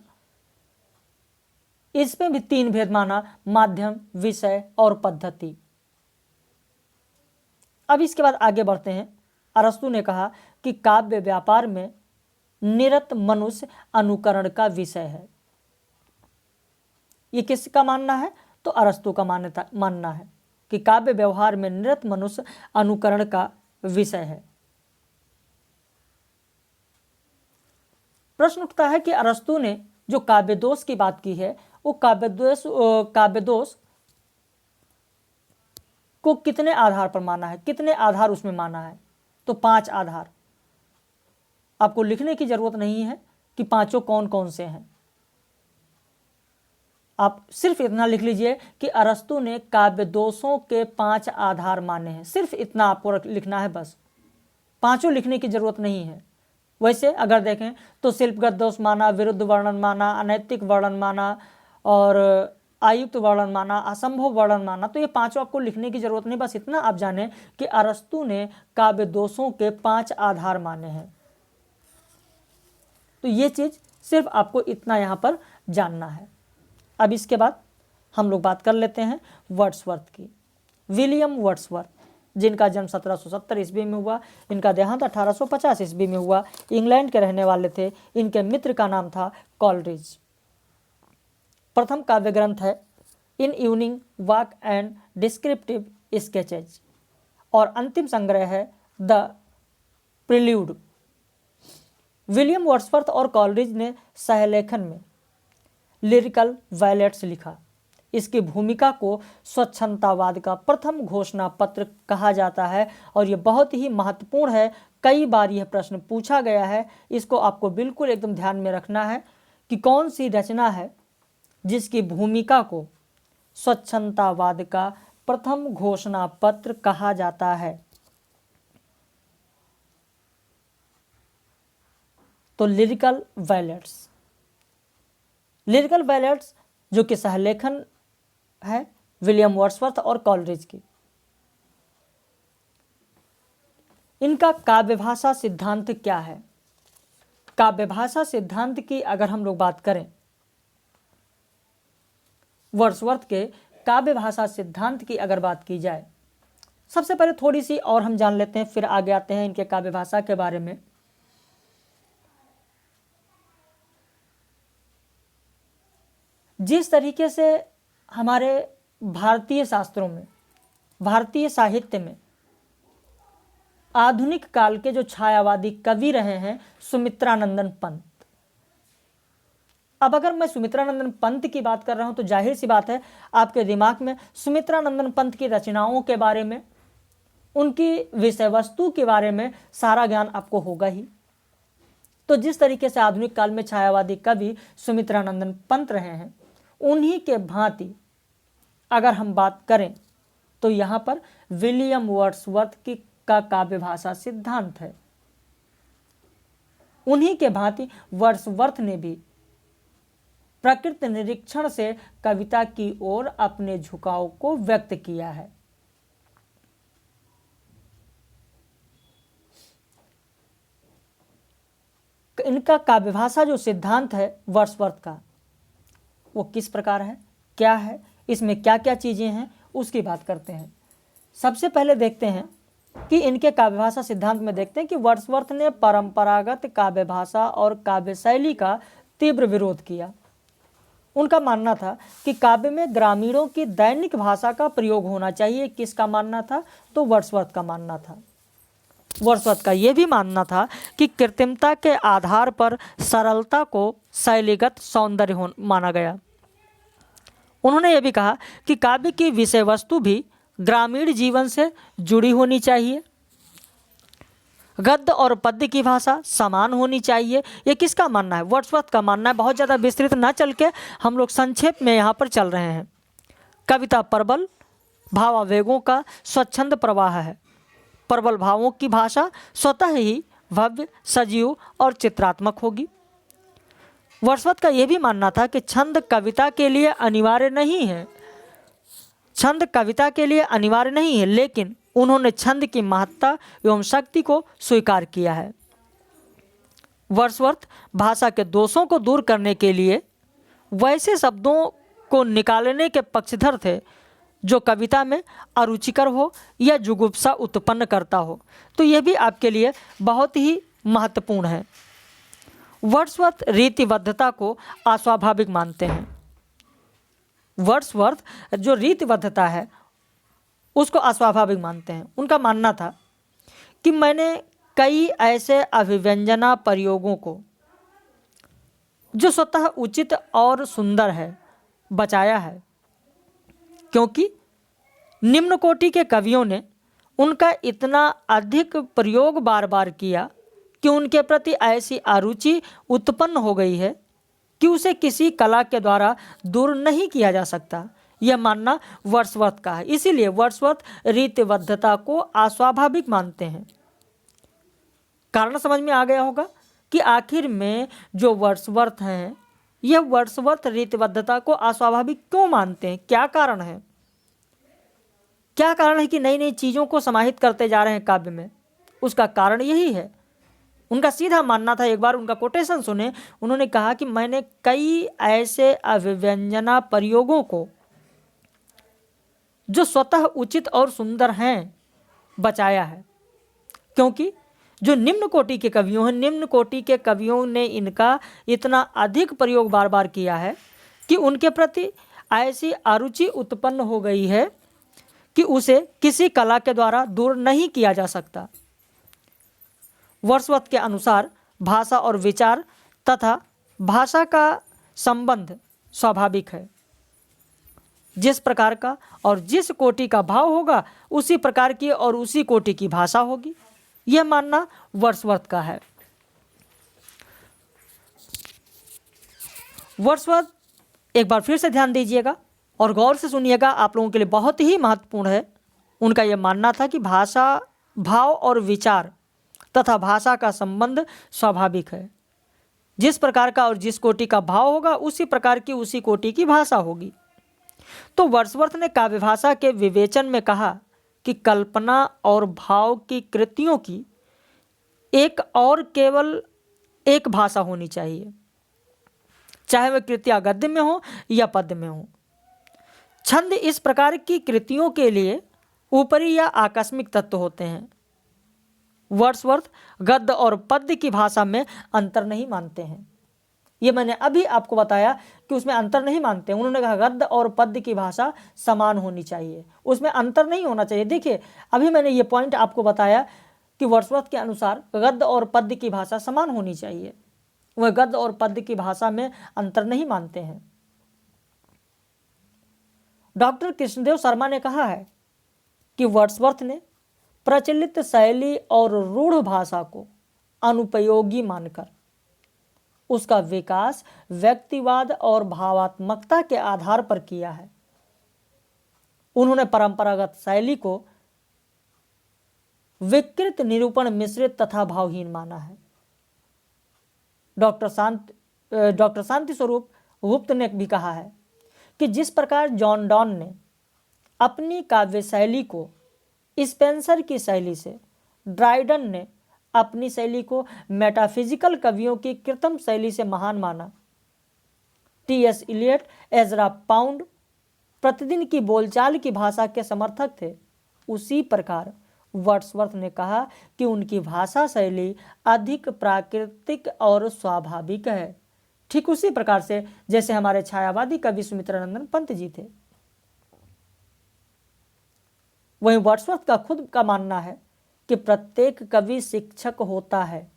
इसमें भी 3 भेद माना, माध्यम, विषय और पद्धति। अब इसके बाद आगे बढ़ते हैं। अरस्तु ने कहा कि काव्य व्यापार में निरत मनुष्य अनुकरण का विषय है। ये किसका मानना है? तो अरस्तु का मानना है कि काव्य व्यवहार में निरत मनुष्य अनुकरण का विषय है। प्रश्न उठता है कि अरस्तु ने जो काव्य दोष की बात की है वो काव्य दोष को कितने आधार पर माना है, कितने आधार उसमें माना है? तो 5 आधार। आपको लिखने की जरूरत नहीं है कि पांचों कौन कौन से हैं। आप सिर्फ इतना लिख लीजिए कि अरस्तु ने काव्य दोषों के 5 आधार माने हैं। सिर्फ इतना आपको लिखना है, बस। पांचों लिखने की जरूरत नहीं है। वैसे अगर देखें तो शिल्पगत दोष माना, विरुद्ध वर्णन माना, अनैतिक वर्णन माना और आयुक्त वर्णन माना, असंभव वर्णन माना। तो ये पांचों आपको लिखने की जरूरत नहीं, बस इतना आप जानें कि अरस्तु ने काव्य दोषों के 5 आधार माने हैं। तो ये चीज सिर्फ आपको इतना यहाँ पर जानना है। अब इसके बाद हम लोग बात कर लेते हैं वर्ड्सवर्थ की। विलियम वर्ड्सवर्थ, जिनका जन्म 1770 ईस्वी में हुआ, इनका देहांत 1850 ईस्वी में हुआ, इंग्लैंड के रहने वाले थे। इनके मित्र का नाम था कॉलरिज। प्रथम काव्य ग्रंथ है in evening walk and descriptive sketches, और अंतिम संग्रह है द प्रिल्यूड। विलियम वर्ड्सवर्थ और कॉलरिज ने सहलेखन में लिरिकल वायलेट्स लिखा। इसकी भूमिका को स्वच्छंदतावाद का प्रथम घोषणा पत्र कहा जाता है, और यह बहुत ही महत्वपूर्ण है। कई बार यह प्रश्न पूछा गया है, इसको आपको बिल्कुल एकदम ध्यान में रखना है कि कौन सी रचना है जिसकी भूमिका को स्वच्छंदतावाद का प्रथम घोषणा पत्र कहा जाता है। तो लिरिकल वायलेट्स। लिरिकल वायलेट्स जो कि सहलेखन है विलियम वर्ड्सवर्थ और कॉलरिज की। इनका काव्य भाषा सिद्धांत क्या है? काव्य भाषा सिद्धांत की अगर हम लोग बात करें, वर्ड्सवर्थ के काव्य भाषा सिद्धांत की अगर बात की जाए, सबसे पहले थोड़ी सी और हम जान लेते हैं, फिर आगे आते हैं इनके काव्य भाषा के बारे में। जिस तरीके से हमारे भारतीय शास्त्रों में, भारतीय साहित्य में आधुनिक काल के जो छायावादी कवि रहे हैं सुमित्रानंदन पंत। अब अगर मैं सुमित्रानंदन पंत की बात कर रहा हूं तो जाहिर सी बात है आपके दिमाग में सुमित्रानंदन पंत की रचनाओं के बारे में, उनकी विषय वस्तु के बारे में सारा ज्ञान आपको होगा ही। तो जिस तरीके से आधुनिक काल में छायावादी कवि सुमित्रानंदन पंत रहे हैं, उन्हीं के भांति अगर हम बात करें तो यहाँ पर विलियम वर्ड्सवर्थ की का काव्य भाषा सिद्धांत है। उन्हीं के भांति वर्ड्सवर्थ ने भी प्रकृति निरीक्षण से कविता की ओर अपने झुकाव को व्यक्त किया है। इनका काव्य भाषा जो सिद्धांत है वर्ड्सवर्थ का, वो किस प्रकार है, क्या है, इसमें क्या क्या चीजें हैं, उसकी बात करते हैं। सबसे पहले देखते हैं कि इनके काव्य भाषा सिद्धांत में देखते हैं कि वर्ड्सवर्थ ने परंपरागत काव्य भाषा और काव्य शैली का तीव्र विरोध किया। उनका मानना था कि काव्य में ग्रामीणों की दैनिक भाषा का प्रयोग होना चाहिए। किसका मानना था? तो वर्ड्सवर्थ का मानना था। वर्ड्सवर्थ का यह भी मानना था कि कृत्रिमता के आधार पर सरलता को शैलीगत सौंदर्य माना गया। उन्होंने यह भी कहा कि काव्य की विषय वस्तु भी ग्रामीण जीवन से जुड़ी होनी चाहिए, गद्य और पद्य की भाषा समान होनी चाहिए। ये किसका मानना है? वर्ड्सवर्थ का मानना है। बहुत ज़्यादा विस्तृत ना चल के हम लोग संक्षेप में यहाँ पर चल रहे हैं। कविता प्रबल भावावेगों का स्वच्छंद प्रवाह है। प्रबल भावों की भाषा स्वतः ही भव्य, सजीव और चित्रात्मक होगी। वर्ड्सवर्थ का यह भी मानना था कि छंद कविता के लिए अनिवार्य नहीं है, छंद कविता के लिए अनिवार्य नहीं है, लेकिन उन्होंने छंद की महत्ता एवं शक्ति को स्वीकार किया है। वर्ड्सवर्थ भाषा के दोषों को दूर करने के लिए वैसे शब्दों को निकालने के पक्षधर थे जो कविता में अरुचिकर हो या जुगुप्सा उत्पन्न करता हो। तो यह भी आपके लिए बहुत ही महत्वपूर्ण है। वर्ड्सवर्थ रीतिबद्धता को अस्वाभाविक मानते हैं। वर्ड्सवर्थ जो रीतिबद्धता है उसको अस्वाभाविक मानते हैं। उनका मानना था कि मैंने कई ऐसे अभिव्यंजना प्रयोगों को जो स्वतः उचित और सुंदर है बचाया है, क्योंकि निम्न कोटि के कवियों ने उनका इतना अधिक प्रयोग बार बार किया कि उनके प्रति ऐसी अरुचि उत्पन्न हो गई है कि उसे किसी कला के द्वारा दूर नहीं किया जा सकता। यह मानना वर्ड्सवर्थ का है। इसीलिए वर्ड्सवर्थ रीतिबद्धता को अस्वाभाविक मानते हैं। कारण समझ में आ गया होगा कि आखिर में जो वर्ड्सवर्थ हैं, यह वर्ड्सवर्थ रीतिबद्धता को अस्वाभाविक क्यों मानते हैं? क्या कारण है? क्या कारण है कि नई नई चीज़ों को समाहित करते जा रहे हैं काव्य में? उसका कारण यही है। उनका सीधा मानना था, एक बार उनका कोटेशन सुने, उन्होंने कहा कि मैंने कई ऐसे अभिव्यंजना प्रयोगों को जो स्वतः उचित और सुंदर हैं बचाया है, क्योंकि जो निम्न कोटि के कवियों हैं, निम्न कोटि के कवियों ने इनका इतना अधिक प्रयोग बार बार किया है कि उनके प्रति ऐसी अरुचि उत्पन्न हो गई है कि उसे किसी कला के द्वारा दूर नहीं किया जा सकता। वर्ड्सवर्थ के अनुसार भाषा और विचार तथा भाषा का संबंध स्वाभाविक है। जिस प्रकार का और जिस कोटि का भाव होगा उसी प्रकार की और उसी कोटि की भाषा होगी। यह मानना वर्ड्सवर्थ का है। वर्ड्सवर्थ, एक बार फिर से ध्यान दीजिएगा और गौर से सुनिएगा, आप लोगों के लिए बहुत ही महत्वपूर्ण है। उनका यह मानना था कि भाषा, भाव और विचार तथा भाषा का संबंध स्वाभाविक है। जिस प्रकार का और जिस कोटि का भाव होगा उसी प्रकार की उसी कोटि की भाषा होगी। तो वर्ड्सवर्थ ने काव्य भाषा के विवेचन में कहा कि कल्पना और भाव की कृतियों की एक और केवल एक भाषा होनी चाहिए, चाहे वह कृतियां गद्य में हो या पद्य में हो। छंद इस प्रकार की कृतियों के लिए ऊपरी या आकस्मिक तत्व होते हैं। वर्ड्सवर्थ गद्य और पद्य की भाषा में अंतर नहीं मानते हैं। ये मैंने अभी आपको बताया कि उसमें अंतर नहीं मानते। उन्होंने कहा गद्य और पद्य की भाषा समान होनी चाहिए, उसमें अंतर नहीं होना चाहिए। देखिए, अभी मैंने ये पॉइंट आपको बताया कि वर्ड्सवर्थ के अनुसार गद्य और पद्य की भाषा समान होनी चाहिए, वह गद्य और पद्य की भाषा में अंतर नहीं मानते हैं। डॉक्टर कृष्णदेव शर्मा ने कहा है कि वर्ड्सवर्थ ने प्रचलित शैली और रूढ़ भाषा को अनुपयोगी मानकर उसका विकास व्यक्तिवाद और भावात्मकता के आधार पर किया है। उन्होंने परंपरागत शैली को विकृत, निरूपण मिश्रित तथा भावहीन माना है। डॉक्टर शांति स्वरूप गुप्त ने भी कहा है कि जिस प्रकार जॉन डॉन ने अपनी काव्य शैली को स्पेंसर की शैली से, ड्राइडन ने अपनी शैली को मेटाफिजिकल कवियों की कृत्रिम शैली से महान माना, टी.एस. इलियट, एजरा पाउंड प्रतिदिन की बोलचाल की भाषा के समर्थक थे, उसी प्रकार वर्ड्सवर्थ ने कहा कि उनकी भाषा शैली अधिक प्राकृतिक और स्वाभाविक है। ठीक उसी प्रकार से जैसे हमारे छायावादी कवि सुमित्रानंदन पंत जी थे। वहीं वर्ड्सवर्थ का खुद का मानना है कि प्रत्येक कवि शिक्षक होता है।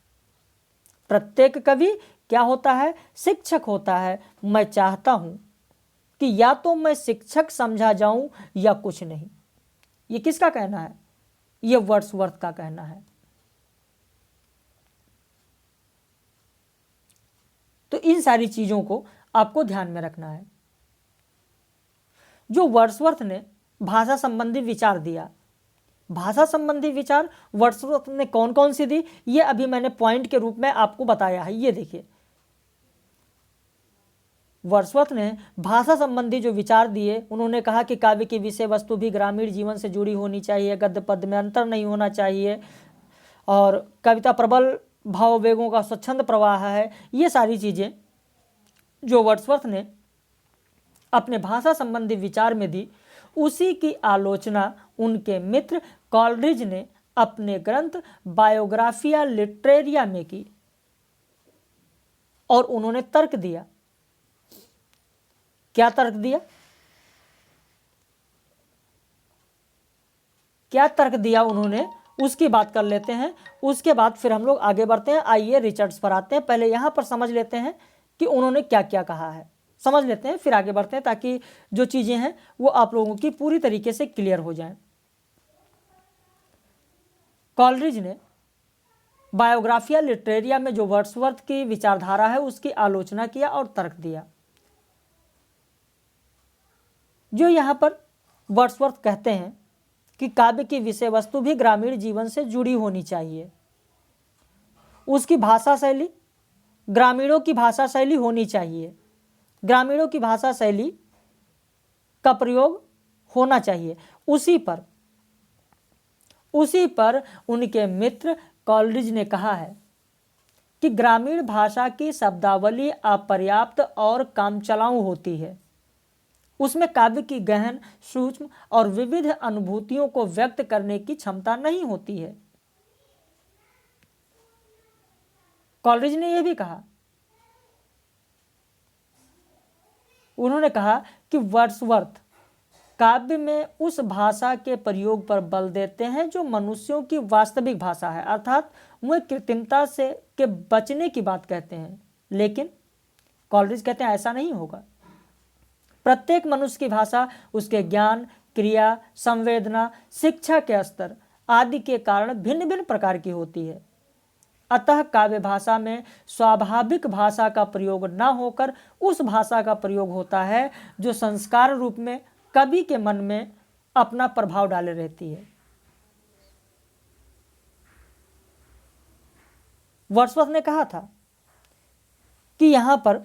प्रत्येक कवि क्या होता है? शिक्षक होता है। मैं चाहता हूं कि या तो मैं शिक्षक समझा जाऊं या कुछ नहीं। ये किसका कहना है? ये वर्ड्सवर्थ का कहना है। तो इन सारी चीजों को आपको ध्यान में रखना है। जो वर्ड्सवर्थ ने भाषा संबंधी विचार दिया, भाषा संबंधी विचार वर्ड्सवर्थ ने कौन कौन सी दी, ये अभी मैंने पॉइंट के रूप में आपको बताया है। ये देखिए, वर्ड्सवर्थ ने भाषा संबंधी जो विचार दिए, उन्होंने कहा कि काव्य की विषय वस्तु भी ग्रामीण जीवन से जुड़ी होनी चाहिए, गद्य पद्य में अंतर नहीं होना चाहिए, और कविता प्रबल भाववेगों का स्वच्छंद प्रवाह है। ये सारी चीज़ें जो वर्ड्सवर्थ ने अपने भाषा संबंधी विचार में दी, उसी की आलोचना उनके मित्र कॉलरिज ने अपने ग्रंथ बायोग्राफिया लिटरेरिया में की, और उन्होंने तर्क दिया। क्या तर्क दिया? क्या तर्क दिया उन्होंने, उसकी बात कर लेते हैं। उसके बाद फिर हम लोग आगे बढ़ते हैं। आइए रिचर्ड्स पर आते हैं। पहले यहां पर समझ लेते हैं कि उन्होंने क्या क्या कहा है, समझ लेते हैं, फिर आगे बढ़ते हैं, ताकि जो चीजें हैं वो आप लोगों की पूरी तरीके से क्लियर हो जाएं। कॉलरिज ने बायोग्राफिया लिटरेरिया में जो वर्ड्सवर्थ की विचारधारा है उसकी आलोचना किया और तर्क दिया। जो यहां पर वर्ड्सवर्थ कहते हैं कि काव्य की विषय वस्तु भी ग्रामीण जीवन से जुड़ी होनी चाहिए, उसकी भाषा शैली ग्रामीणों की भाषा शैली होनी चाहिए, ग्रामीणों की भाषा शैली का प्रयोग होना चाहिए, उसी पर उनके मित्र कॉलरिज ने कहा है कि ग्रामीण भाषा की शब्दावली अपर्याप्त और कामचलाऊ होती है, उसमें काव्य की गहन, सूक्ष्म और विविध अनुभूतियों को व्यक्त करने की क्षमता नहीं होती है। कॉलरिज ने यह भी कहा, उन्होंने कहा कि वर्ड्सवर्थ काव्य में उस भाषा के प्रयोग पर बल देते हैं जो मनुष्यों की वास्तविक भाषा है, अर्थात वे कृत्रिमता से के बचने की बात कहते हैं। लेकिन कॉलरिज कहते हैं ऐसा नहीं होगा। प्रत्येक मनुष्य की भाषा उसके ज्ञान, क्रिया, संवेदना, शिक्षा के स्तर आदि के कारण भिन्न भिन्न प्रकार की होती है। अतः काव्य भाषा में स्वाभाविक भाषा का प्रयोग न होकर उस भाषा का प्रयोग होता है जो संस्कार रूप में कवि के मन में अपना प्रभाव डाले रहती है। वर्ड्सवर्थ ने कहा था कि यहाँ पर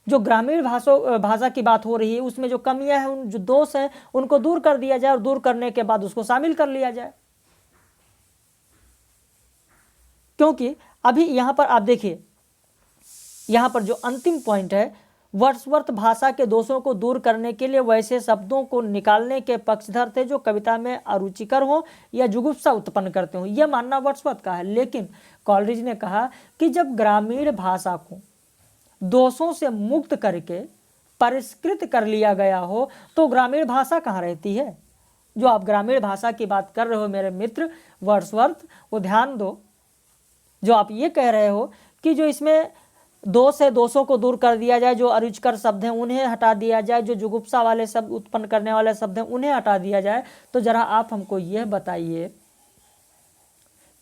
जो ग्रामीण भाषा की बात हो रही है उसमें जो कमियां हैं, जो दोष हैं, उनको दूर कर दिया जाए और दूर करने के बाद उसको शामिल कर लिया जाए, क्योंकि अभी यहाँ पर आप देखिए, यहाँ पर जो अंतिम पॉइंट है, वर्ड्सवर्थ भाषा के दोषों को दूर करने के लिए वैसे शब्दों को निकालने के पक्षधर थे जो कविता में अरुचिकर हो या जुगुप्सा उत्पन्न करते हो। यह मानना वर्ड्सवर्थ का है। लेकिन कॉलरिज ने कहा कि जब ग्रामीण भाषा को दोषों से मुक्त करके परिष्कृत कर लिया गया हो तो ग्रामीण भाषा कहाँ रहती है। जो आप ग्रामीण भाषा की बात कर रहे हो मेरे मित्र वर्ड्सवर्थ, वो ध्यान दो। जो आप ये कह रहे हो कि जो इसमें दोष है, दोषों को दूर कर दिया जाए, जो अरुचिकर शब्द हैं उन्हें हटा दिया जाए, जो जुगुप्सा वाले शब्द उत्पन्न करने वाले शब्द हैं उन्हें हटा दिया जाए, तो जरा आप हमको यह बताइए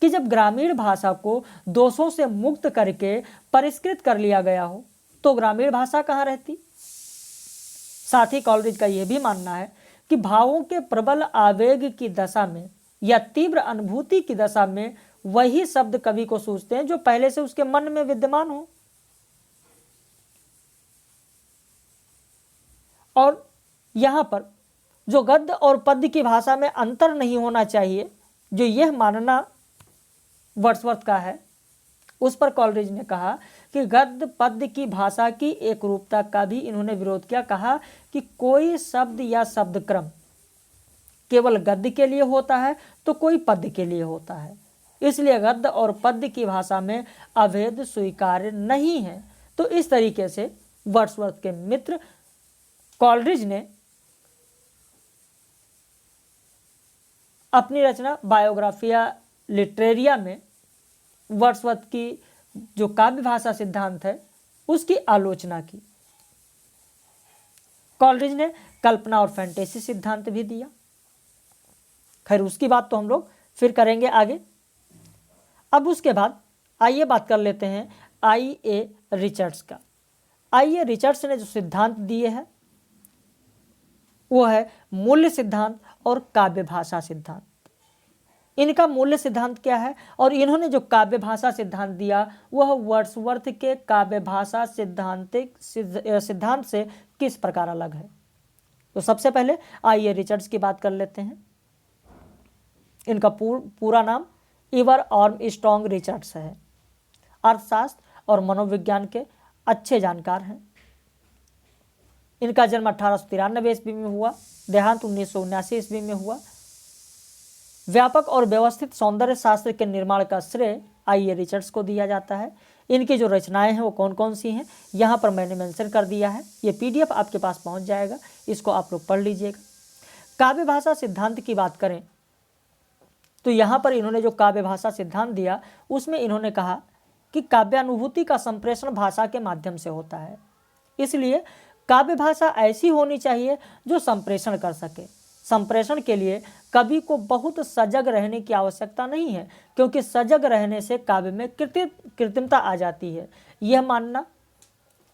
कि जब ग्रामीण भाषा को दोषों से मुक्त करके परिष्कृत कर लिया गया हो तो ग्रामीण भाषा कहाँ रहती। साथ ही कॉलरिज का यह भी मानना है कि भावों के प्रबल आवेग की दशा में या तीव्र अनुभूति की दशा में वही शब्द कवि को सूझते हैं जो पहले से उसके मन में विद्यमान हो। और यहाँ पर जो गद्य और पद्य की भाषा में अंतर नहीं होना चाहिए, जो यह मानना वर्ड्सवर्थ का है, उस पर कॉलरिज ने कहा कि गद्य पद्य की भाषा की एक रूपता का भी इन्होंने विरोध किया। कहा कि कोई शब्द या शब्द क्रम केवल गद्य के लिए होता है तो कोई पद्य के लिए होता है, इसलिए गद्य और पद्य की भाषा में अभेद स्वीकार्य नहीं है। तो इस तरीके से वर्ड्सवर्थ के मित्र कॉलरिज ने अपनी रचना बायोग्राफिया लिटरेरिया में वर्ड्सवर्थ की जो काव्य भाषा सिद्धांत है उसकी आलोचना की। कॉलरिज ने कल्पना और फैंटेसी सिद्धांत भी दिया। खैर उसकी बात तो हम लोग फिर करेंगे आगे। अब उसके बाद आइए बात कर लेते हैं आई.ए. रिचर्ड्स का। आई.ए. रिचर्ड्स ने जो सिद्धांत दिए हैं वो है मूल्य सिद्धांत और काव्य भाषा सिद्धांत। इनका मूल्य सिद्धांत क्या है और इन्होंने जो काव्य भाषा सिद्धांत दिया वह वर्ड्सवर्थ के काव्य भाषा सिद्धांत से किस प्रकार अलग है। तो सबसे पहले आई.ए. रिचर्ड्स की बात कर लेते हैं। इनका पूरा नाम इवर आर्मस्ट्रॉन्ग रिचर्ड्स है। अर्थशास्त्र और मनोविज्ञान के अच्छे जानकार हैं। इनका जन्म 1893 ईस्वी में हुआ, देहांत 1979 ईस्वी में हुआ। व्यापक और व्यवस्थित सौंदर्य शास्त्र के निर्माण का श्रेय आई.ए. रिचर्ड्स को दिया जाता है। इनकी जो रचनाएं हैं वो कौन कौन सी हैं यहाँ पर मैंने मेंशन कर दिया है। ये PDF आपके पास पहुँच जाएगा, इसको आप लोग पढ़ लीजिएगा। काव्य भाषा सिद्धांत की बात करें तो यहाँ पर इन्होंने जो काव्य भाषा सिद्धांत दिया उसमें इन्होंने कहा कि काव्यानुभूति का संप्रेषण भाषा के माध्यम से होता है, इसलिए काव्य भाषा ऐसी होनी चाहिए जो संप्रेषण कर सके। संप्रेषण के लिए कवि को बहुत सजग रहने की आवश्यकता नहीं है, क्योंकि सजग रहने से काव्य में कृत्रिमता आ जाती है। यह मानना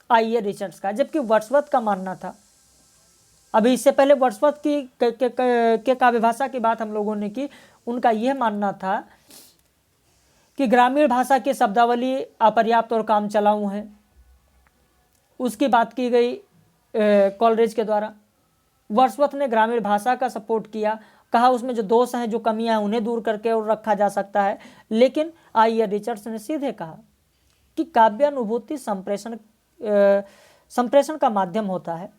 आई.ए. रिचर्ड्स का, जबकि वर्ड्सवर्थ का मानना था। अभी इससे पहले वर्ड्सवर्थ की के काव्य भाषा की बात हम लोगों ने की, उनका यह मानना था कि ग्रामीण भाषा की शब्दावली अपर्याप्त और काम चलाऊ है। उसकी बात की गई कॉलरिज के द्वारा। वर्ड्सवर्थ ने ग्रामीण भाषा का सपोर्ट किया, कहा उसमें जो दोष हैं, जो कमियां हैं उन्हें दूर करके और रखा जा सकता है। लेकिन आई.ए. रिचर्ड्स ने सीधे कहा कि काव्यानुभूति संप्रेषण का माध्यम होता है,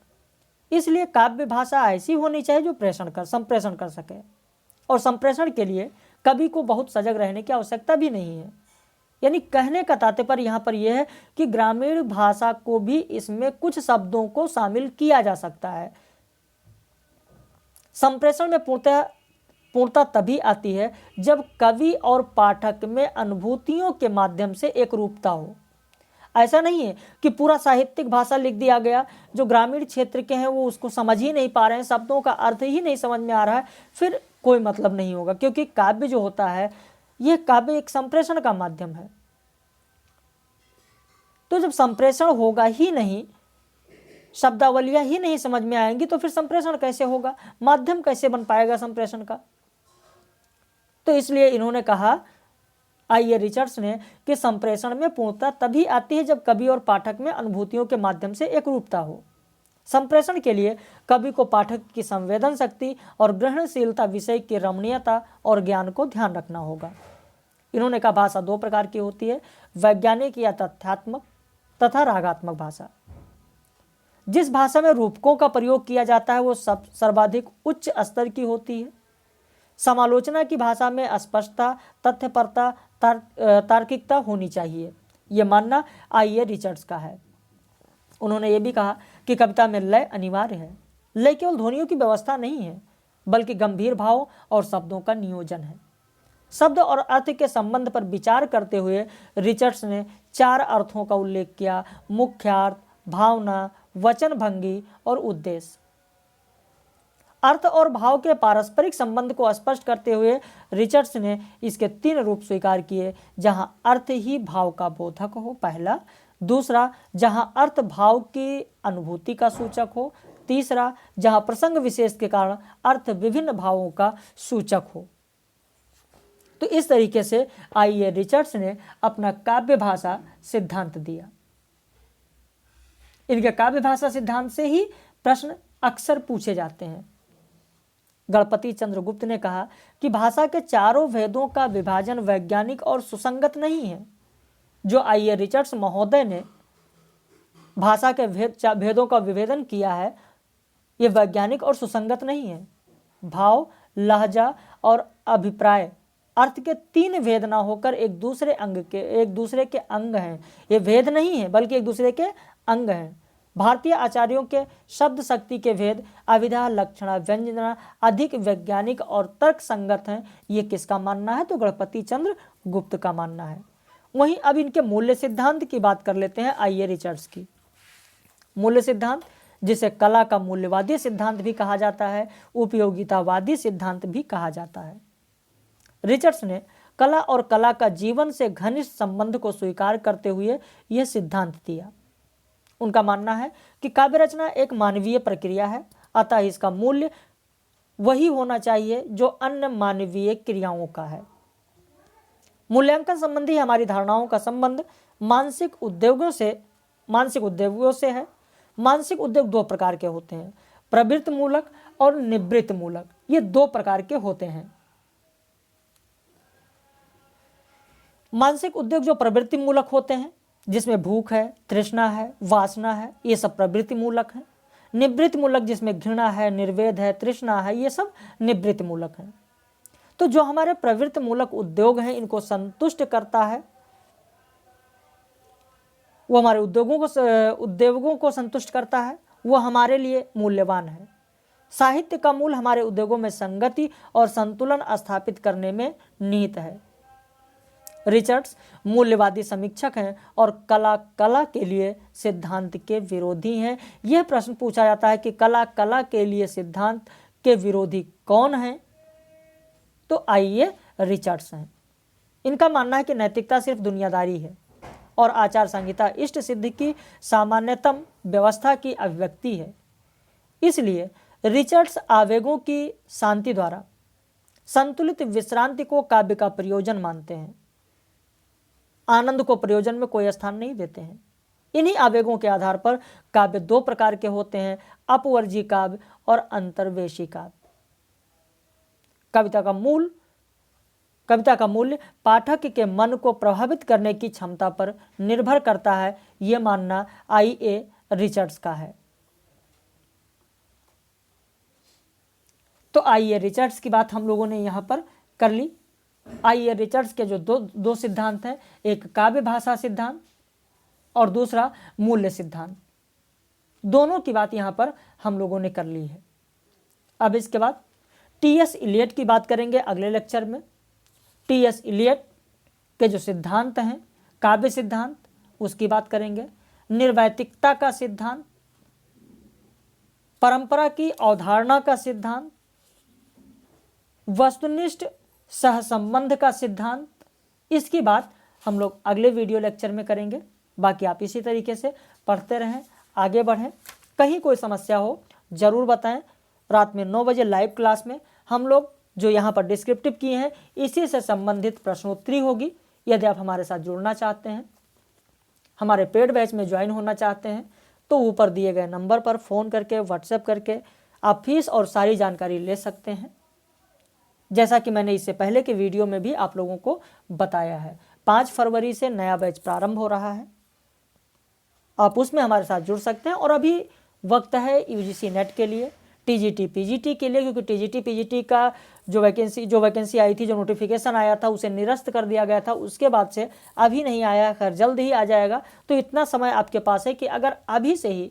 इसलिए काव्य भाषा ऐसी होनी चाहिए जो संप्रेषण कर सके, और संप्रेषण के लिए कवि को बहुत सजग रहने की आवश्यकता भी नहीं है। यानी कहने का तात्पर्य यहाँ पर यह है कि ग्रामीण भाषा को भी इसमें कुछ शब्दों को शामिल किया जा सकता है। संप्रेषण में पूर्णता तभी आती है जब कवि और पाठक में अनुभूतियों के माध्यम से एक रूपता हो। ऐसा नहीं है कि पूरा साहित्यिक भाषा लिख दिया गया, जो ग्रामीण क्षेत्र के हैं वो उसको समझ ही नहीं पा रहे हैं, शब्दों का अर्थ ही नहीं समझ में आ रहा है, फिर कोई मतलब नहीं होगा। क्योंकि काव्य जो होता है, यह काव्य एक संप्रेषण का माध्यम है। तो जब संप्रेषण होगा ही नहीं, शब्दावलियां ही नहीं समझ में आएंगी, तो फिर संप्रेषण कैसे होगा, माध्यम कैसे बन पाएगा संप्रेषण का। तो इसलिए इन्होंने कहा आई.ए. रिचर्ड्स ने कि संप्रेषण में पूर्णता तभी आती है जब कवि और पाठक में अनुभूतियों के माध्यम से एक रूपता हो। संप्रेषण के लिए कवि को पाठक की संवेदन शक्ति और ग्रहणशीलता, विषय की रमणीयता और ज्ञान को ध्यान रखना होगा। इन्होंने कहा भाषा दो प्रकार की होती है, वैज्ञानिक या तथ्यात्मक तथा रागात्मक भाषा। जिस भाषा में रूपकों का प्रयोग किया जाता है वो सर्वाधिक उच्च स्तर की होती है। समालोचना की भाषा में स्पष्टता, तथ्यपरता, तार्किकता होनी चाहिए, ये मानना आई.ए. रिचर्ड्स का है। उन्होंने ये भी कहा कि कविता में लय अनिवार्य है। लय केवल ध्वनियों की व्यवस्था नहीं है, बल्कि गंभीर भाव और शब्दों का नियोजन है। शब्द और अर्थ के संबंध पर विचार करते हुए रिचर्ड्स ने 4 अर्थों का उल्लेख किया: मुख्यार्थ, भावना, वचन भंगी और उद्देश्य। अर्थ और भाव के पारस्परिक संबंध को स्पष्ट करते हुए रिचर्ड्स ने इसके 3 रूप स्वीकार किए: जहां अर्थ ही भाव का बोधक हो, पहला; दूसरा, जहां अर्थ भाव की अनुभूति का सूचक हो; तीसरा, जहां प्रसंग विशेष के कारण अर्थ विभिन्न भावों का सूचक हो। तो इस तरीके से आई.ए. रिचर्ड्स ने अपना काव्य भाषा सिद्धांत दिया। इनके काव्य भाषा सिद्धांत से ही प्रश्न अक्सर पूछे जाते हैं। गणपति चंद्रगुप्त ने कहा कि भाषा के चारों भेदों का विभाजन वैज्ञानिक और सुसंगत नहीं है। जो आई.ए. रिचर्ड्स महोदय ने भाषा के भेदों का विभेदन किया है, ये वैज्ञानिक और सुसंगत नहीं है। भाव, लहजा और अभिप्राय अर्थ के 3 भेद ना होकर एक दूसरे के अंग हैं। ये भेद नहीं है, बल्कि एक दूसरे के अंग हैं। भारतीय आचार्यों के शब्द शक्ति के भेद अभिधा, लक्षणा, व्यंजना अधिक वैज्ञानिक और तर्क संगत हैं। ये किसका मानना है? तो गणपति चंद्र गुप्त का मानना है। वहीं अब इनके मूल्य सिद्धांत की बात कर लेते हैं आई.ए. रिचर्ड्स की। मूल्य सिद्धांत, जिसे कला का मूल्यवादी सिद्धांत भी कहा जाता है, उपयोगितावादी सिद्धांत भी कहा जाता है। रिचर्ड्स ने कला और कला का जीवन से घनिष्ठ संबंध को स्वीकार करते हुए यह सिद्धांत दिया। उनका मानना है कि काव्य रचना एक मानवीय प्रक्रिया है, अतः इसका मूल्य वही होना चाहिए जो अन्य मानवीय क्रियाओं का है। मूल्यांकन संबंधी हमारी धारणाओं का संबंध मानसिक उद्योगों से है। मानसिक उद्योग 2 प्रकार के होते हैं, प्रवृत्ति मूलक और निवृत्ति मूलक। ये 2 प्रकार के होते हैं। मानसिक उद्योग जो प्रवृत्ति मूलक होते हैं, जिसमें भूख है, तृष्णा है, वासना है, ये सब प्रवृत्ति मूलक है। निवृत्ति मूलक जिसमें घृणा है, निर्वेद है, तृष्णा है, ये सब निवृत्ति मूलक है। तो जो हमारे प्रवृत्ति मूलक उद्योग हैं, इनको संतुष्ट करता है, वो हमारे उद्योगों को संतुष्ट करता है, वो हमारे लिए मूल्यवान है। साहित्य का मूल हमारे उद्योगों में संगति और संतुलन स्थापित करने में निहित है। रिचर्ड्स मूल्यवादी समीक्षक हैं और कला के लिए सिद्धांत के विरोधी हैं। यह प्रश्न पूछा जाता है कि कला के लिए सिद्धांत के विरोधी कौन हैं? तो आई.ए. रिचर्ड्स हैं। इनका मानना है कि नैतिकता सिर्फ दुनियादारी है और आचार संहिता इष्ट सिद्धि की सामान्यतम व्यवस्था की अभिव्यक्ति है। इसलिए रिचर्ड्स आवेगों की शांति द्वारा संतुलित विश्रांति को काव्य का प्रयोजन मानते हैं। आनंद को प्रयोजन में कोई स्थान नहीं देते हैं। इन्हीं आवेगों के आधार पर काव्य 2 प्रकार के होते हैं, अपवर्जी काव्य और अंतर्वेशी काव्य। कविता का मूल्य पाठक के मन को प्रभावित करने की क्षमता पर निर्भर करता है, यह मानना आई.ए. रिचर्ड्स का है। तो आई.ए. रिचर्ड्स की बात हम लोगों ने यहाँ पर कर ली। आई.ए. रिचर्ड्स के जो दो सिद्धांत हैं, एक काव्य भाषा सिद्धांत और दूसरा मूल्य सिद्धांत, दोनों की बात यहाँ पर हम लोगों ने कर ली है। अब इसके बाद टी.एस. इलियट की बात करेंगे अगले लेक्चर में। टी.एस. इलियट के जो सिद्धांत हैं, काव्य सिद्धांत, उसकी बात करेंगे। निर्वैतिकता का सिद्धांत, परंपरा की अवधारणा का सिद्धांत, वस्तुनिष्ठ सहसंबंध का सिद्धांत, इसकी बात हम लोग अगले वीडियो लेक्चर में करेंगे। बाकी आप इसी तरीके से पढ़ते रहें, आगे बढ़ें। कहीं कोई समस्या हो ज़रूर बताएं। रात में 9 बजे लाइव क्लास में हम लोग जो यहाँ पर डिस्क्रिप्टिव किए हैं, इसी से संबंधित प्रश्नोत्तरी होगी। यदि आप हमारे साथ जुड़ना चाहते हैं, हमारे पेड बैच में ज्वाइन होना चाहते हैं, तो ऊपर दिए गए नंबर पर फ़ोन करके, व्हाट्सएप करके आप फीस और सारी जानकारी ले सकते हैं। जैसा कि मैंने इससे पहले के वीडियो में भी आप लोगों को बताया है। 5 फरवरी से नया बैच प्रारंभ हो रहा है, आप उसमें हमारे साथ जुड़ सकते हैं। और अभी वक्त है यूजीसी नेट के लिए, टीजीटी पीजीटी के लिए, क्योंकि टीजीटी पीजीटी का जो वैकेंसी आई थी, जो नोटिफिकेशन आया था, उसे निरस्त कर दिया गया था। उसके बाद से अभी नहीं आया, खैर जल्द ही आ जाएगा। तो इतना समय आपके पास है कि अगर अभी से ही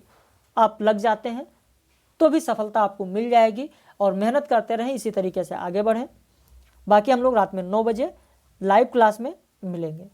आप लग जाते हैं तो भी सफलता आपको मिल जाएगी। और मेहनत करते रहें, इसी तरीके से आगे बढ़ें। बाकी हम लोग रात में 9 बजे लाइव क्लास में मिलेंगे।